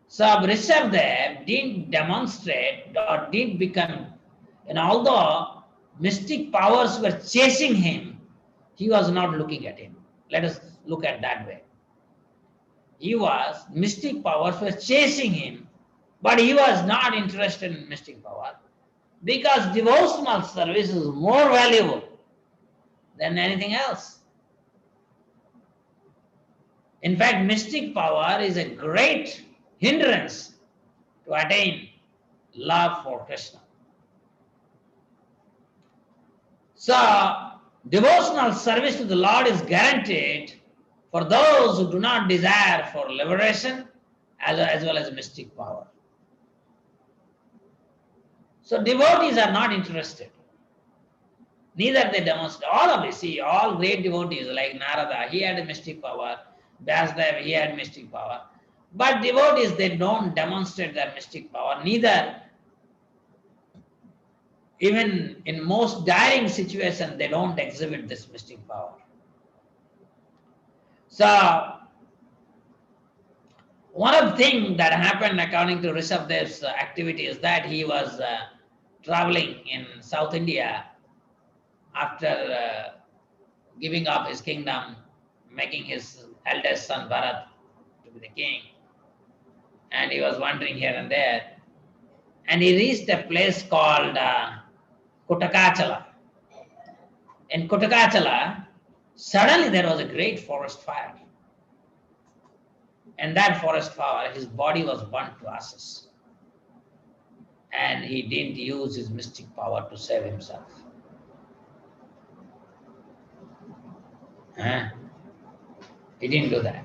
So Prashabdev didn't demonstrate or didn't become, although mystic powers were chasing him, he was not looking at him. Let us look at that way. Mystic powers were chasing him, but he was not interested in mystic power because devotional service is more valuable than anything else. In fact, mystic power is a great hindrance to attain love for Krishna. So, devotional service to the Lord is guaranteed for those who do not desire for liberation as well as mystic power. So, devotees are not interested. Neither they demonstrate. All of this, all great devotees like Narada, he had a mystic power. Prashabdev, he had mystic power. But devotees, they don't demonstrate their mystic power. Neither, even in most daring situations, they don't exhibit this mystic power. So, one of the things that happened according to Prashabdev's activity is that he was traveling in South India after giving up his kingdom, making his eldest son Bharat to be the king. And he was wandering here and there. And he reached a place called Kutakachala. In Kutakachala, suddenly there was a great forest fire. And that forest fire, his body was burnt to ashes. And he didn't use his mystic power to save himself. He didn't do that.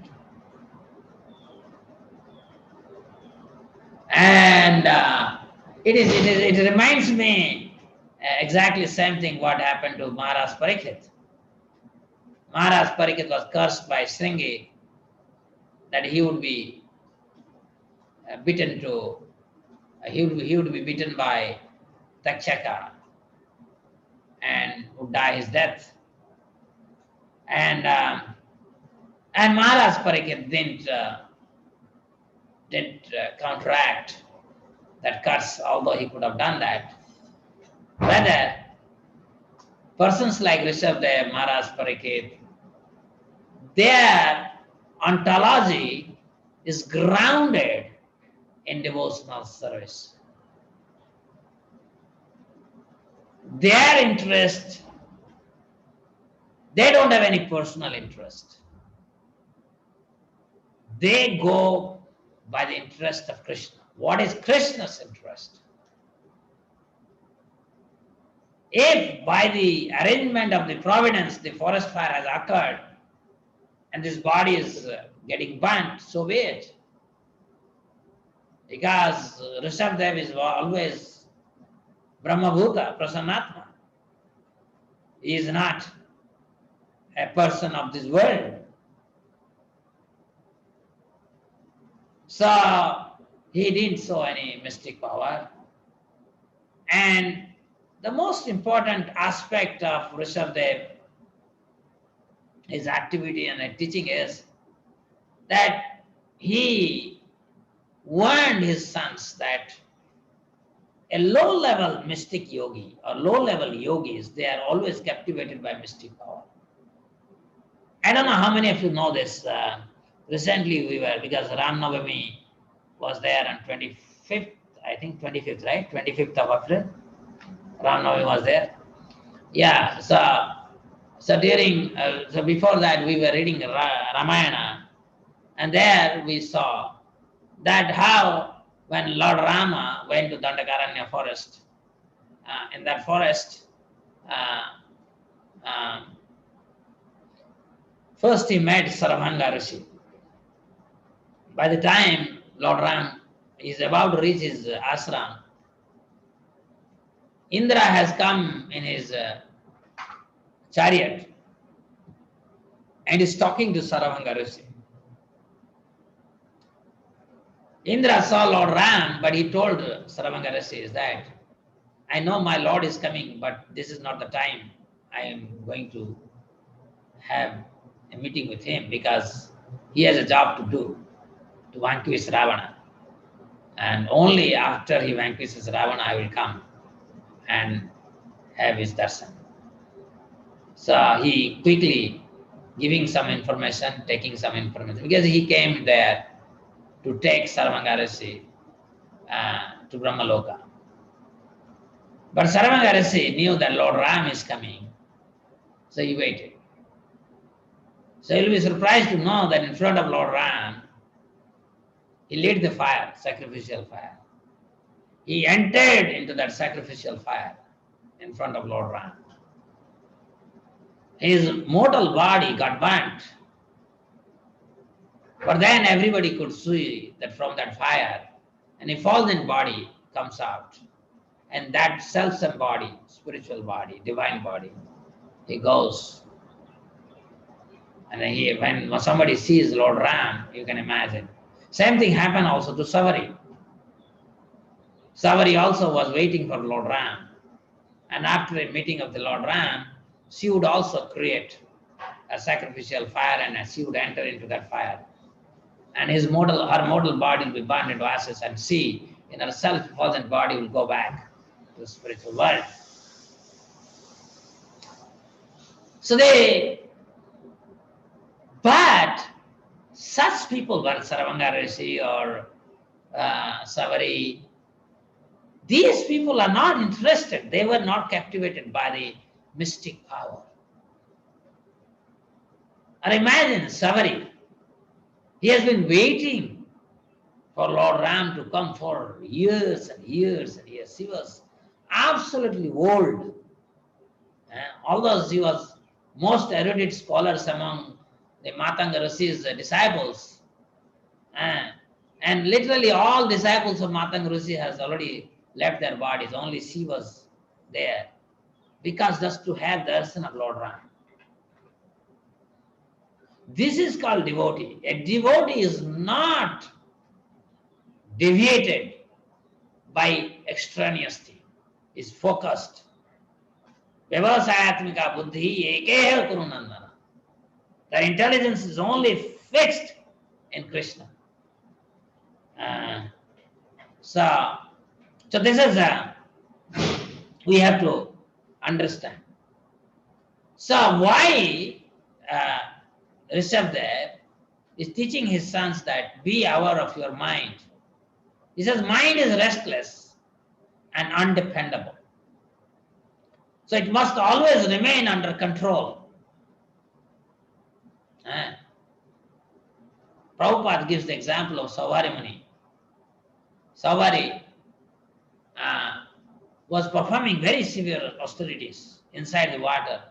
And it reminds me exactly the same thing what happened to Maharaj Parikshit. Maharaj Parikshit was cursed by Shringi that he would be bitten by Takshaka and would die his death. And Maharaj Parikshit didn't counteract that curse, although he could have done that. Rather, persons like Prashabdev, Maharaj Parikshit, their ontology is grounded in devotional service. Their interest, they don't have any personal interest. They go by the interest of Krishna. What is Krishna's interest? If by the arrangement of the providence the forest fire has occurred and this body is getting burnt, so be it. Because Prashabdev is always Brahmabhuta, Prasannatma. He is not a person of this world. So he didn't show any mystic power. And the most important aspect of Prashabdev, his activity and teaching is that he warned his sons that a low-level mystic yogi or low-level yogis, they are always captivated by mystic power. I don't know how many of you know this. Recently we were, because Ram Navami was there on 25th, I think 25th, right? 25th of April. Ram Navami was there. Yeah, so during, so before that we were reading Ramayana, and there we saw that how when Lord Rama went to Dandakaranya forest, in that forest, first he met Saravanga Rishi. By the time Lord Ram is about to reach his ashram, Indra has come in his chariot and is talking to Saravanga Rishi. Indra saw Lord Ram, but he told Saravanga Rishi that, I know my Lord is coming, but this is not the time. I am going to have a meeting with him because he has a job to do, to vanquish Ravana. And only after he vanquishes Ravana, I will come and have his darshan. So he quickly giving some information, taking some information, because he came there to take Saravanga Rishi to Brahmaloka. But Saravanga Rishi knew that Lord Ram is coming, so he waited. So you'll be surprised to know that in front of Lord Ram, he lit the fire, sacrificial fire. He entered into that sacrificial fire in front of Lord Ram. His mortal body got burnt. But then everybody could see that from that fire, an effulgent body comes out. And that self-same body, spiritual body, divine body, he goes. And when somebody sees Lord Ram, you can imagine. Same thing happened also to Savari. Savari also was waiting for Lord Ram. And after a meeting of the Lord Ram, she would also create a sacrificial fire and she would enter into that fire. And her mortal body will be burned into ashes, and she, in her self-effulgent body, will go back to the spiritual world. So but such people were Saravanga Rishi or Savari. These people are not interested. They were not captivated by the mystic power. And imagine Savari. He has been waiting for Lord Ram to come for years and years and years. He was absolutely old. Although he was most erudite scholars among the Matanga Rishi's disciples. And literally all disciples of Matanga Rishi has already left their bodies. Only she was there. Because just to have the darshan of Lord Ram. This is called devotee. A devotee is not deviated by extraneous thing. Is focused. Vyavasayatmika buddhi ekeha kurunandana. The intelligence is only fixed in Krishna. So this is we have to understand. So why Prashabdev is teaching his sons that be aware of your mind. He says mind is restless and undependable. So it must always remain under control. Prabhupada gives the example of Savari Muni. Savari was performing very severe austerities inside the water.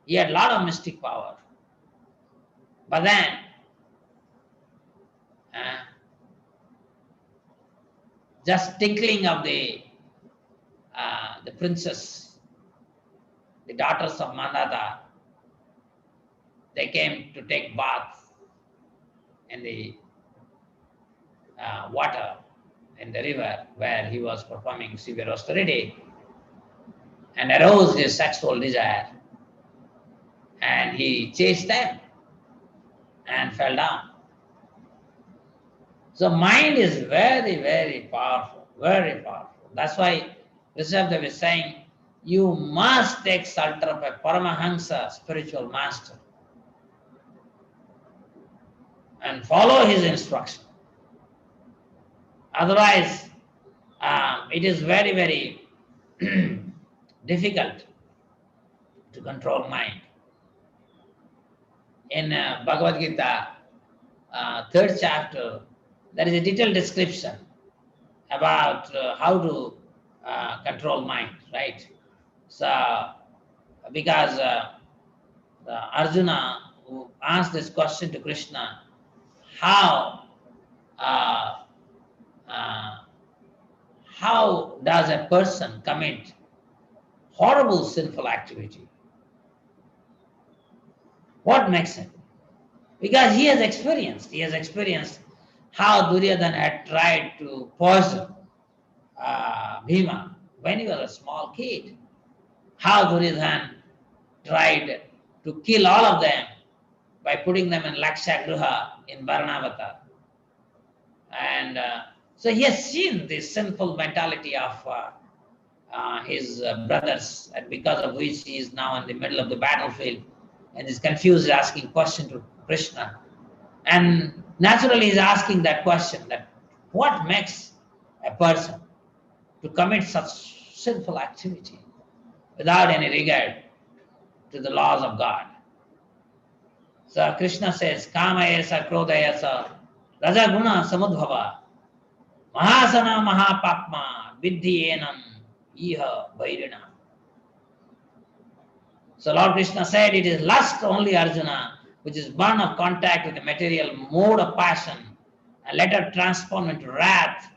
He had a lot of mystic power. But then, just tinkling of the princess, the daughters of Mandata, they came to take bath in the water. in the river where he was performing severe austerity, and aroused his sexual desire, and he chased them and fell down. So mind is very, very powerful, very powerful. That's why Prashabdev is saying, you must take shelter of a Paramahansa, spiritual master, and follow his instruction. Otherwise, it is very, very difficult to control mind. In Bhagavad Gita, 3rd chapter, there is a detailed description about how to control mind, right? So, because Arjuna who asked this question to Krishna, how does a person commit horrible sinful activity? What makes him? Because he has experienced how Duryodhana had tried to poison Bhima when he was a small kid. How Duryodhana tried to kill all of them by putting them in Lakshagruha in Varnavatar. And so he has seen this sinful mentality of his brothers, and because of which he is now in the middle of the battlefield and is confused, asking question to Krishna. And naturally he is asking that question, that what makes a person to commit such sinful activity without any regard to the laws of God? So Krishna says, Kama esa, Krodha esa, Rajaguna samudbhava, Mahasana mahapapma, Viddhi enam, Iha Vairina. So Lord Krishna said, it is lust only, Arjuna, which is born of contact with the material mode of passion, and later transformed into wrath,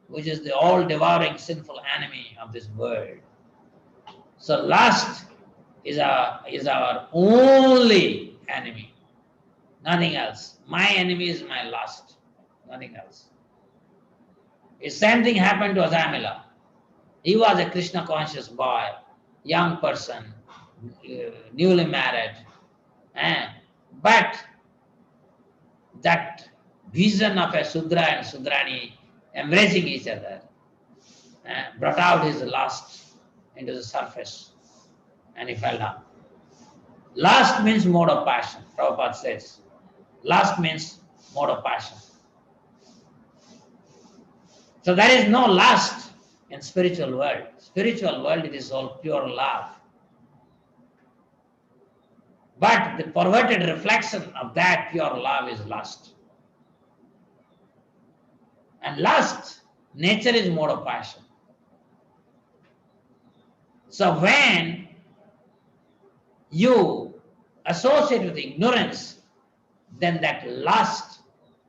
which is the all-devouring sinful enemy of this world. So lust is our only enemy, nothing else. My enemy is my lust, nothing else. The same thing happened to Azamila. He was a Krishna conscious boy, young person, newly married, but that vision of a Sudra and Sudrani embracing each other brought out his lust into the surface, and he fell down. Lust means mode of passion. Prabhupada says, lust means mode of passion. So there is no lust in spiritual world. Spiritual world, it is all pure love. But the perverted reflection of that pure love is lust. And lust, nature is mode of passion. So when you associate with ignorance, then that lust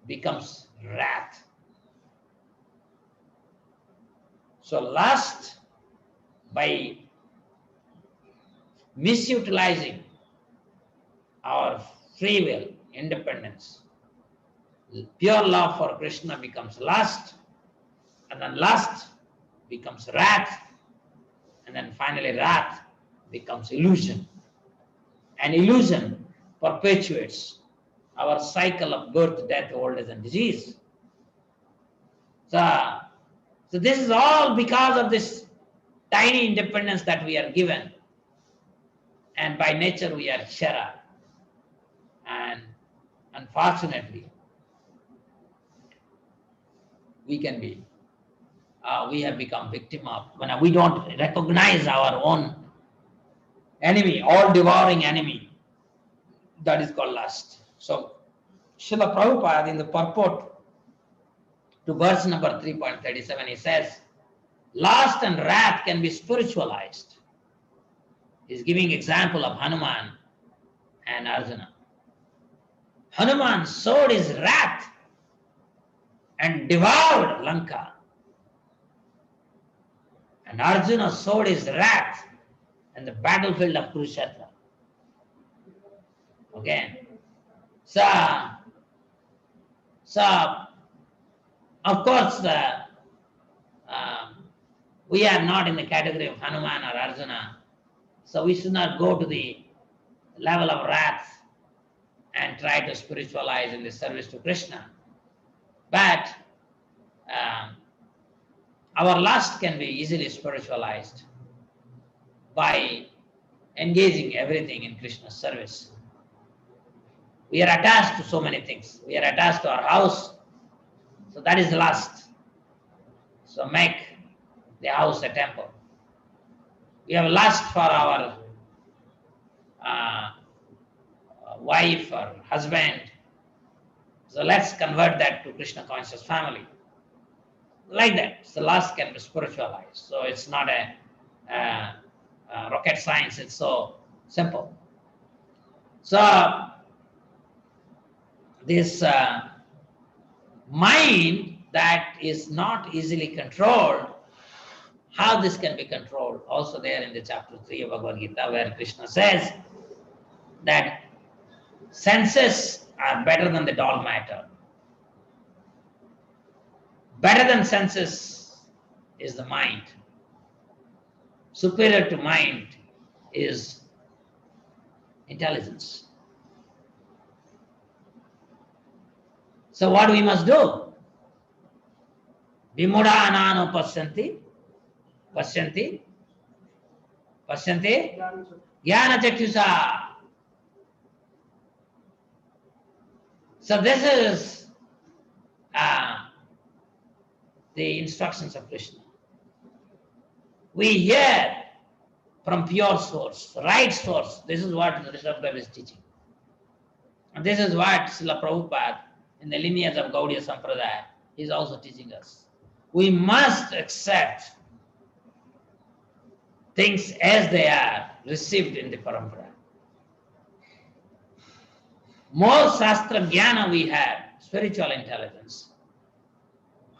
becomes wrath. So lust, by misutilizing our free will, independence, pure love for Krishna becomes lust, and then lust becomes wrath, and then finally wrath becomes illusion. And illusion perpetuates our cycle of birth, death, old age, and disease. So this is all because of this tiny independence that we are given. And by nature we are Kshara. And unfortunately, we have become victim of, when we don't recognize our own enemy, all-devouring enemy, that is called lust. So Srila Prabhupada, in the purport to verse number 3.37, he says, lust and wrath can be spiritualized. He's giving example of Hanuman and Arjuna. Hanuman sowed his wrath and devoured Lanka. And Arjuna sowed his wrath in the battlefield of Kurukshetra. Okay. So of course, We are not in the category of Hanuman or Arjuna, so we should not go to the level of wrath and try to spiritualize in the service to Krishna. But our lust can be easily spiritualized by engaging everything in Krishna's service. We are attached to so many things. We are attached to our house, so that is lust. So make the house a temple. We have lust for our wife or husband, so let's convert that to Krishna conscious family. Like that, so lust can be spiritualized. So it's not a rocket science, it's so simple. So this mind that is not easily controlled, how this can be controlled? Also there in the chapter 3 of Bhagavad Gita, where Krishna says that senses are better than the dull matter. Better than senses is the mind. Superior to mind is intelligence. So what we must do? Vimudha anano pasyanti, pasyanti, pasyanti, jnana chakshusa. So this is the instructions of Krishna. We hear from pure source, right source. This is what Prashabdev is teaching. And this is what Srila Prabhupada in the lineage of Gaudiya Sampradaya is also teaching us. We must accept things as they are received in the parampara. More Shastra Jnana we have, spiritual intelligence,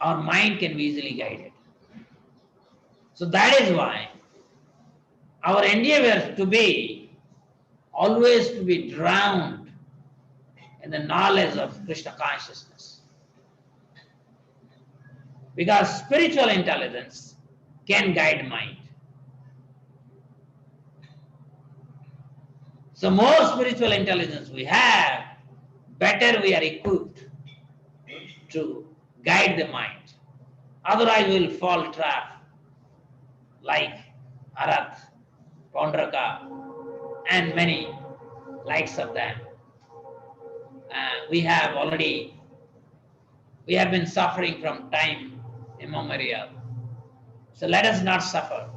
our mind can be easily guided. So that is why our endeavor to be always to be drowned in the knowledge of Krishna consciousness. Because spiritual intelligence can guide mind. So more spiritual intelligence we have, better we are equipped to guide the mind. Otherwise we will fall trap like Arath, Paundraka, and many likes of them. We have been suffering from time immemorial. So let us not suffer.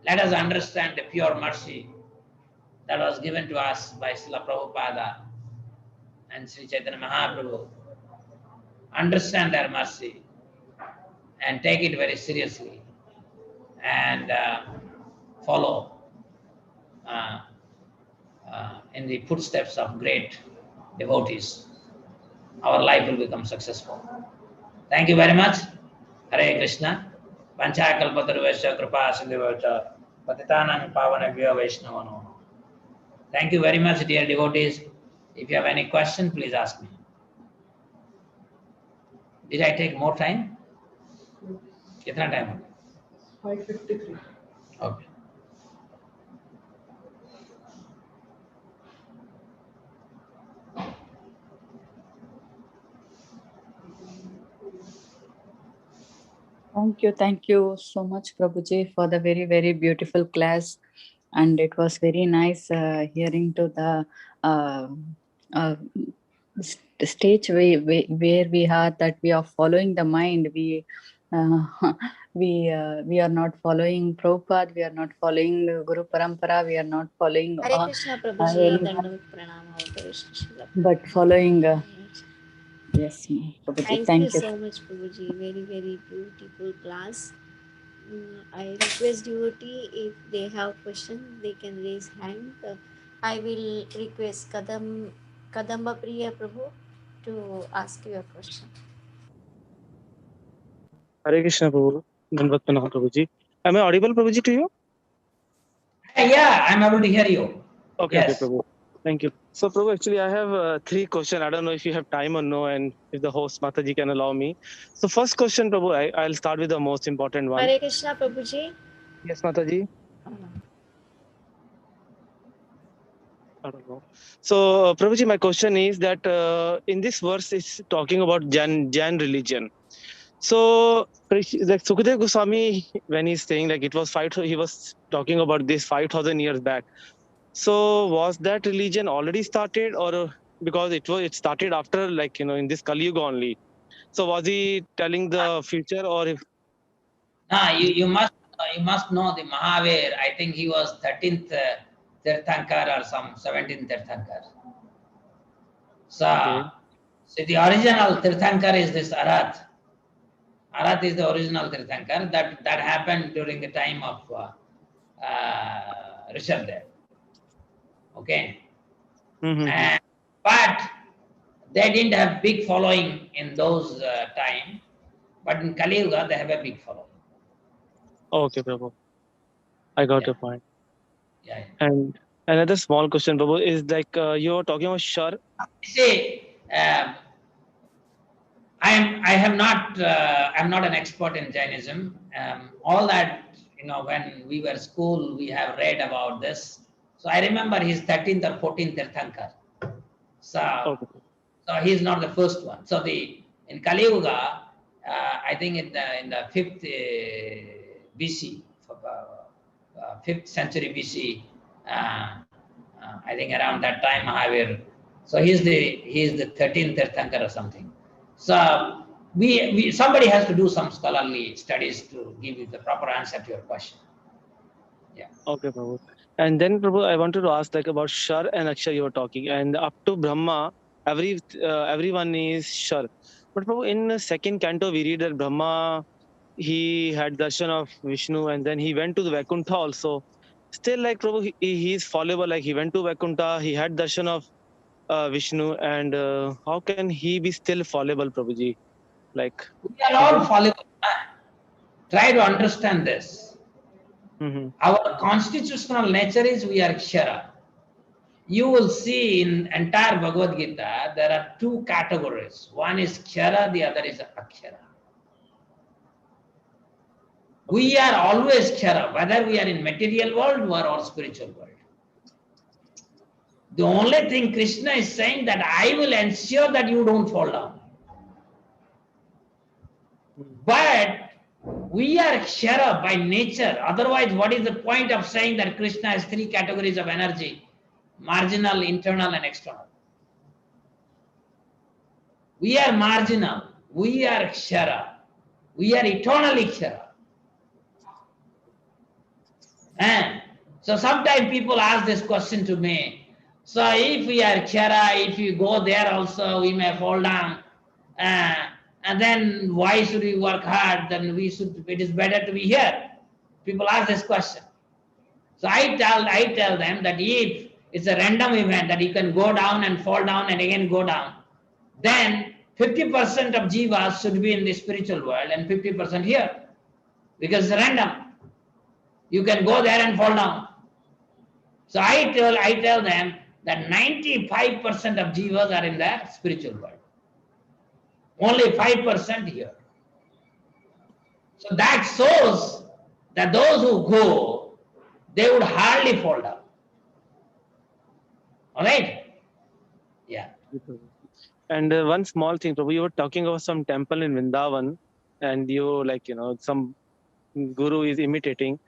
Let us understand the pure mercy that was given to us by Srila Prabhupada and Sri Chaitanya Mahaprabhu. Understand their mercy and take it very seriously and follow in the footsteps of great devotees. Our life will become successful. Thank you very much. Hare Krishna. Panchakalpataruvesya kripa sindhuvesya patitanam pavanebhyo vaishnavano. Thank you very much, dear devotees. If you have any question, please ask me. Did I take more time? Kitna time? 5:53. Okay. Thank you so much, Prabhuji, for the very, very beautiful class. And it was very nice hearing to the stage where we are that we are following the mind. We are not following Prabhupada, we are not following Guru Parampara, we are not following Hare Krishna Prabhuji, anyone, Dandavat Pranam, Hare Krishna. but following yes, Prabhuji, Thank you thank you. so much, Prabhuji. Very, very beautiful class. I request devotee if they have question, they can raise hand. I will request Kadamba Priya Prabhu to ask you a question. Hare Krishna Prabhu. Dandavat Pranam Prabhuji. Am I audible, Prabhuji, to you? Yeah, I'm able to hear you. Okay, Yes. okay, Prabhu. Thank you. So, Prabhu, actually, I have 3 questions. I don't know if you have time or no, and if the host Mataji can allow me. So, first question, Prabhu, I'll start with the most important one. Hare Krishna, Prabhuji. Yes, Mataji. I don't know. So, Prabhuji, my question is that in this verse, it's talking about Jain religion. So, like Sukadev Goswami, when he's saying like it was he was talking about this 5,000 years back. So, was that religion already started, or because it started after, like, in this Kali Yuga only? So, was he telling the future, or if? You must know the Mahavir. I think he was 13th Tirthankar or some 17th Tirthankar. So, Okay. so the original Tirthankar is this Arath. Arath is the original Tirthankar. That happened during the time of Prashabdev. Okay. Mm-hmm. But they didn't have big following in those time. But in Kali Yuga, they have a big following. Okay, Prabhu. I got your point. Yeah. And another small question, Prabhu, is like you're talking about Shar. See, I'm not an expert in Jainism. All that, when we were school, we have read about this. So I remember he's 13th or 14th Tirthankar. So he's not the first one. So in Kali Yuga, I think in the 5th BC, 5th century BC, I think around that time Mahavir. So he's the 13th Tirthankar or something. So somebody has to do some scholarly studies to give you the proper answer to your question. Yeah. Okay, Prabhu. And then, Prabhu, I wanted to ask like about Shar and Akshar you were talking, and up to Brahma, everyone is Shar. But Prabhu, in the second canto, we read that Brahma, he had darshan of Vishnu, and then he went to the Vaikuntha also. Still, like Prabhu, he is followable. Like he went to Vaikuntha, he had darshan of Vishnu, and how can he be still followable, Prabhuji? Like we are all followable. Try to understand this. Mm-hmm. Our constitutional nature is we are Kshara. You will see in entire Bhagavad Gita, there are 2 categories. One is Kshara, the other is Akshara. We are always Kshara, whether we are in material world or spiritual world. The only thing Krishna is saying that I will ensure that you don't fall down. But we are Kshara by nature. Otherwise, what is the point of saying that Krishna has 3 categories of energy? Marginal, internal, and external. We are marginal. We are Kshara. We are eternally Kshara. So sometimes people ask this question to me. So if we are Kshara, if we go there also, we may fall down. And then why should we work hard? Then it is better to be here. People ask this question. So I tell them that if it's a random event that you can go down and fall down and again go down, then 50% of jivas should be in the spiritual world and 50% here. Because it's random. You can go there and fall down. So I tell them that 95% of jivas are in the spiritual world. Only 5% here. So that shows that those who go, they would hardly fall down. All right? Yeah. And one small thing, Prabhu, you were talking about some temple in Vrindavan, and some guru is imitating.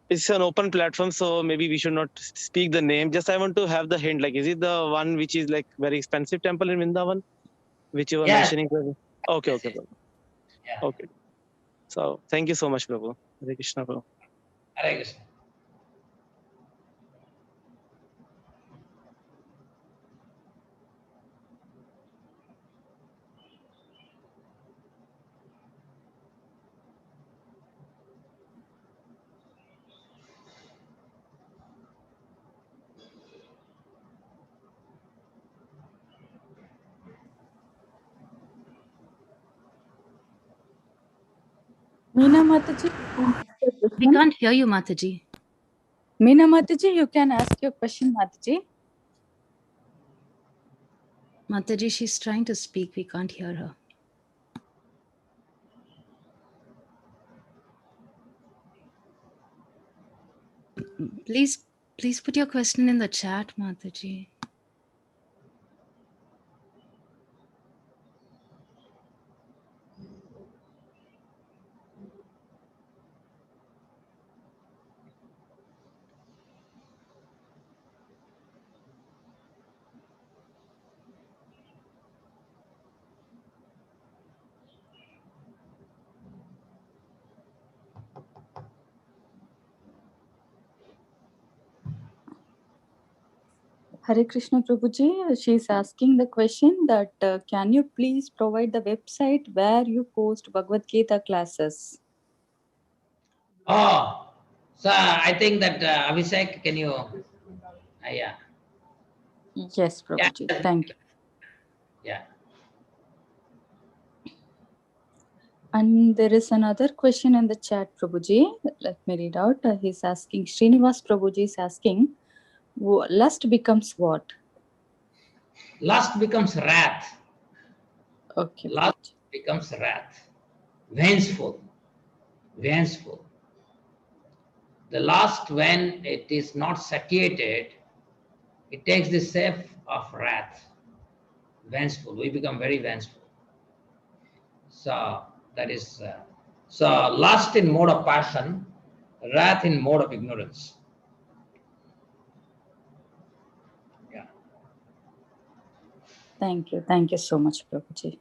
It's an open platform, so maybe we should not speak the name. Just I want to have the hint. Like, is it the one which is like very expensive temple in Vrindavan, which you were mentioning? Okay, Prabhu. Yeah. Okay. So thank you so much, Prabhu. Hare Krishna, Prabhu. Hare Krishna. Meena Mataji, We can't hear you, Mataji. Meena Mataji, you can ask your question, Mataji. Mataji, she's trying to speak. We can't hear her. Please put your question in the chat, Mataji. Hare Krishna Prabhuji, she is asking the question that can you please provide the website where you post Bhagavad Gita classes? Oh, so I think that Abhishek, can you? Yeah. Yes, Prabhuji. Thank you. Yeah. And there is another question in the chat, Prabhuji. Let me read out. He's asking, Srinivas Prabhuji is asking, lust becomes what? Lust becomes wrath. Okay. Lust becomes wrath. Vengeful. Vengeful. The lust, when it is not satiated, it takes the shape of wrath. Vengeful. We become very vengeful. So that is so lust in mode of passion, wrath in mode of ignorance. Yeah. Thank you. Thank you so much, Prabhuji.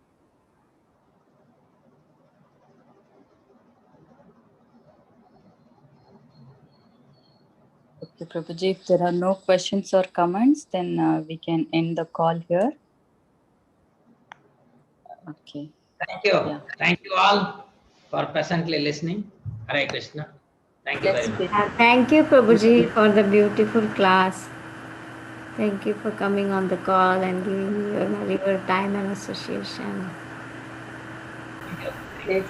Okay, Prabhuji, if there are no questions or comments, then we can end the call here. Okay. Thank you. Yeah. Thank you all for patiently listening. Hare Krishna. Thank you very much. Thank you, Prabhuji, for the beautiful class. Thank you for coming on the call and giving your valuable time and association. Yes.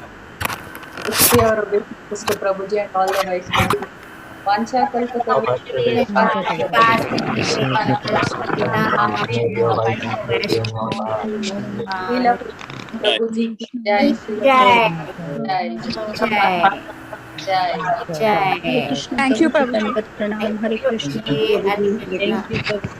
We are obeisance to Prabhuji and all the Vaishnavas. Vancha Lila Prabhuji ki jai. Jai. Jai. Jai. Jai. Jai. Hare Krishna Thank you, Prabhuji. Prabhuji. Thank Hare you, Krishna. Prabhuji. Hare Krishna. Thank you, Prabhuji.